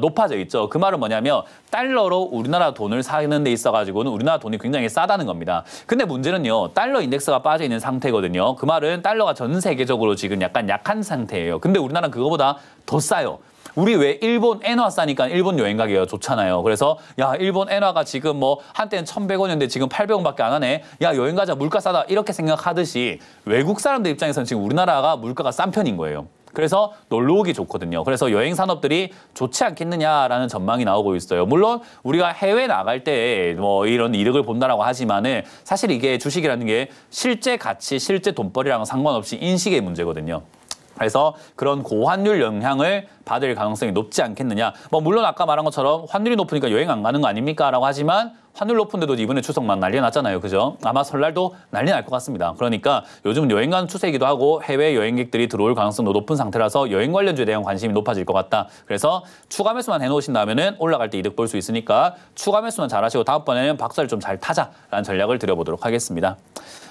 높아져 있죠. 그 말은 뭐냐면 달러로 우리나라 돈을 사는 데 있어가지고는 우리나라 돈이 굉장히 싸다는 겁니다. 근데 문제는요. 달러 인덱스가 빠져 있는 상태거든요. 그 말은 달러가 전 세계적으로 지금 약간 약한 상태예요. 근데 우리나라는 그거보다 더 싸요. 우리 왜 일본 엔화 싸니까 일본 여행 가기가 좋잖아요. 그래서 야 일본 엔화가 지금 뭐 한때는 1,100원이었는데 지금 800원밖에 안 하네. 야 여행 가자 물가 싸다 이렇게 생각하듯이 외국 사람들 입장에서는 지금 우리나라가 물가가 싼 편인 거예요. 그래서 놀러 오기 좋거든요. 그래서 여행 산업들이 좋지 않겠느냐라는 전망이 나오고 있어요. 물론 우리가 해외 나갈 때 뭐 이런 이득을 본다라고 하지만은 사실 이게 주식이라는 게 실제 가치, 실제 돈벌이랑은 상관없이 인식의 문제거든요. 그래서 그런 고환율 영향을 받을 가능성이 높지 않겠느냐. 뭐 물론 아까 말한 것처럼 환율이 높으니까 여행 안 가는 거 아닙니까? 라고 하지만 환율 높은데도 이번에 추석만 난리 났잖아요. 그죠? 아마 설날도 난리 날 것 같습니다. 그러니까 요즘은 여행 가는 추세이기도 하고 해외 여행객들이 들어올 가능성도 높은 상태라서 여행 관련주에 대한 관심이 높아질 것 같다. 그래서 추가 매수만 해놓으신다면은 올라갈 때 이득 볼 수 있으니까 추가 매수만 잘 하시고 다음번에는 박스를 좀 잘 타자라는 전략을 드려보도록 하겠습니다.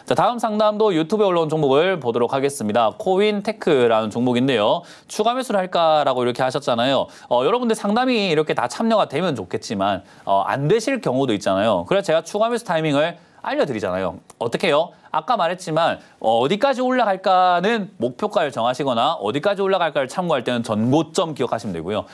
자, 다음 상담도 유튜브에 올라온 종목을 보도록 하겠습니다. 코인테크라는 종목인데요. 추가 매수를 할까라고 이렇게 하셨잖아요. 여러분들 상담이 이렇게 다 참여가 되면 좋겠지만 안 되실 경우도 있잖아요. 그래서 제가 추가 매수 타이밍을 알려드리잖아요. 어떻게 해요? 아까 말했지만 어디까지 올라갈까는 목표가를 정하시거나 어디까지 올라갈까를 참고할 때는 전고점 기억하시면 되고요.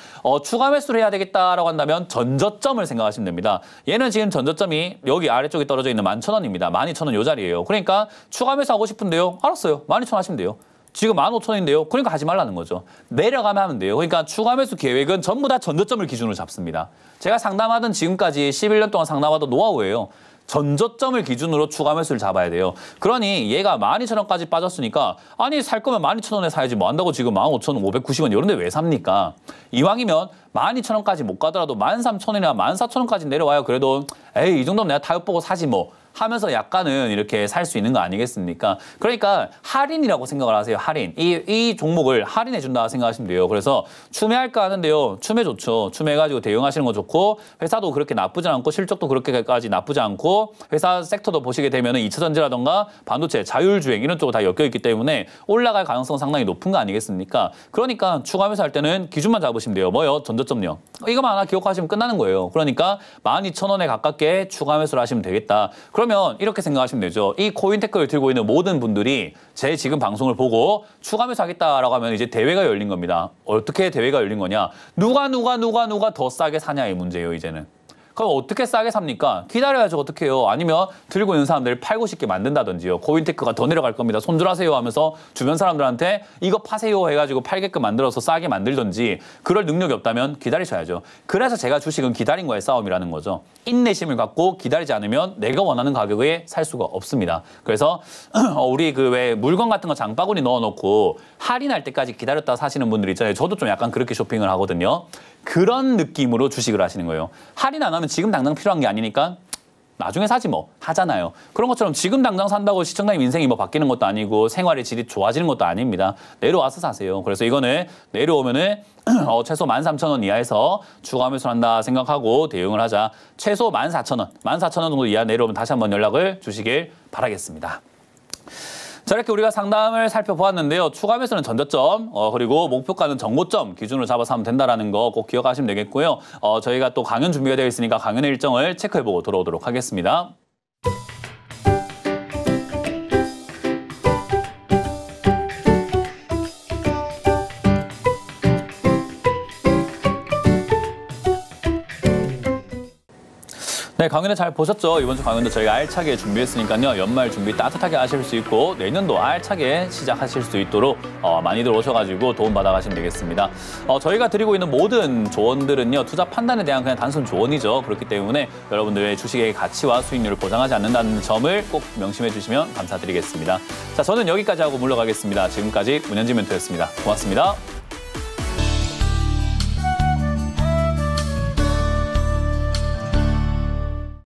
추가 매수를 해야 되겠다라고 한다면 전저점을 생각하시면 됩니다. 얘는 지금 전저점이 여기 아래쪽에 떨어져 있는 11,000원입니다. 12,000원 요 자리예요. 그러니까 추가 매수하고 싶은데요. 알았어요. 12,000원 하시면 돼요. 지금 15,000원인데요. 그러니까 하지 말라는 거죠. 내려가면 하면 돼요. 그러니까 추가 매수 계획은 전부 다 전저점을 기준으로 잡습니다. 제가 상담하던 지금까지 11년 동안 상담하던 노하우예요. 전저점을 기준으로 추가 매수를 잡아야 돼요. 그러니 얘가 12,000원까지 빠졌으니까 아니 살 거면 12,000원에 사야지 뭐 한다고 지금 15,590원 이런 데 왜 삽니까? 이왕이면 12,000원까지 못 가더라도 13,000원이나 14,000원까지 내려와요. 그래도 에이 이 정도면 내가 타협 보고 사지 뭐. 하면서 약간은 이렇게 살 수 있는 거 아니겠습니까? 그러니까 할인이라고 생각을 하세요. 할인. 이 종목을 할인해 준다 생각하시면 돼요. 그래서 추매할까 하는데요. 추매 좋죠. 추매해가지고 대응하시는 거 좋고 회사도 그렇게 나쁘지 않고 실적도 그렇게까지 나쁘지 않고 회사 섹터도 보시게 되면 2차 전지라던가 반도체, 자율주행 이런 쪽으로 다 엮여있기 때문에 올라갈 가능성 상당히 높은 거 아니겠습니까? 그러니까 추가 매수 할 때는 기준만 잡으시면 돼요. 뭐요? 전저점요. 이거만 하나 기억하시면 끝나는 거예요. 그러니까 12,000원에 가깝게 추가 매수를 하시면 되겠다. 그러면 이렇게 생각하시면 되죠. 이 코인테크를 들고 있는 모든 분들이 제 지금 방송을 보고 추가 매수하겠다라고 하면 이제 대회가 열린 겁니다. 어떻게 대회가 열린 거냐? 누가 더 싸게 사냐의 문제예요, 이제는. 그럼 어떻게 싸게 삽니까? 기다려야죠. 어떻게 해요? 아니면 들고 있는 사람들 팔고 싶게 만든다든지요. 코인테크가 더 내려갈 겁니다. 손절하세요 하면서 주변 사람들한테 이거 파세요 해가지고 팔게끔 만들어서 싸게 만들든지 그럴 능력이 없다면 기다리셔야죠. 그래서 제가 주식은 기다린 거의 싸움이라는 거죠. 인내심을 갖고 기다리지 않으면 내가 원하는 가격에 살 수가 없습니다. 그래서 우리 그 왜 물건 같은 거 장바구니 넣어놓고 할인할 때까지 기다렸다 사시는 분들 있잖아요. 저도 좀 약간 그렇게 쇼핑을 하거든요. 그런 느낌으로 주식을 하시는 거예요. 할인 안 하면 지금 당장 필요한 게 아니니까 나중에 사지 뭐 하잖아요. 그런 것처럼 지금 당장 산다고 시청자님 인생이 뭐 바뀌는 것도 아니고 생활의 질이 좋아지는 것도 아닙니다. 내려와서 사세요. 그래서 이거는 내려오면은 최소 13,000원 이하에서 추가 매수를 한다 생각하고 대응을 하자. 최소 14,000원, 14,000원 정도 이하 내려오면 다시 한번 연락을 주시길 바라겠습니다. 자, 이렇게 우리가 상담을 살펴보았는데요. 추가 매수는 전저점, 그리고 목표가는 정고점 기준으로 잡아서 하면 된다는 거 꼭 기억하시면 되겠고요. 저희가 또 강연 준비가 되어 있으니까 강연의 일정을 체크해보고 돌아오도록 하겠습니다. 네, 강연을 잘 보셨죠? 이번 주 강연도 저희가 알차게 준비했으니까요. 연말 준비 따뜻하게 하실 수 있고 내년도 알차게 시작하실 수 있도록 많이들 오셔가지고 도움 받아가시면 되겠습니다. 저희가 드리고 있는 모든 조언들은요. 투자 판단에 대한 그냥 단순 조언이죠. 그렇기 때문에 여러분들의 주식의 가치와 수익률을 보장하지 않는다는 점을 꼭 명심해 주시면 감사드리겠습니다. 자, 저는 여기까지 하고 물러가겠습니다. 지금까지 문현진 멘토였습니다. 고맙습니다.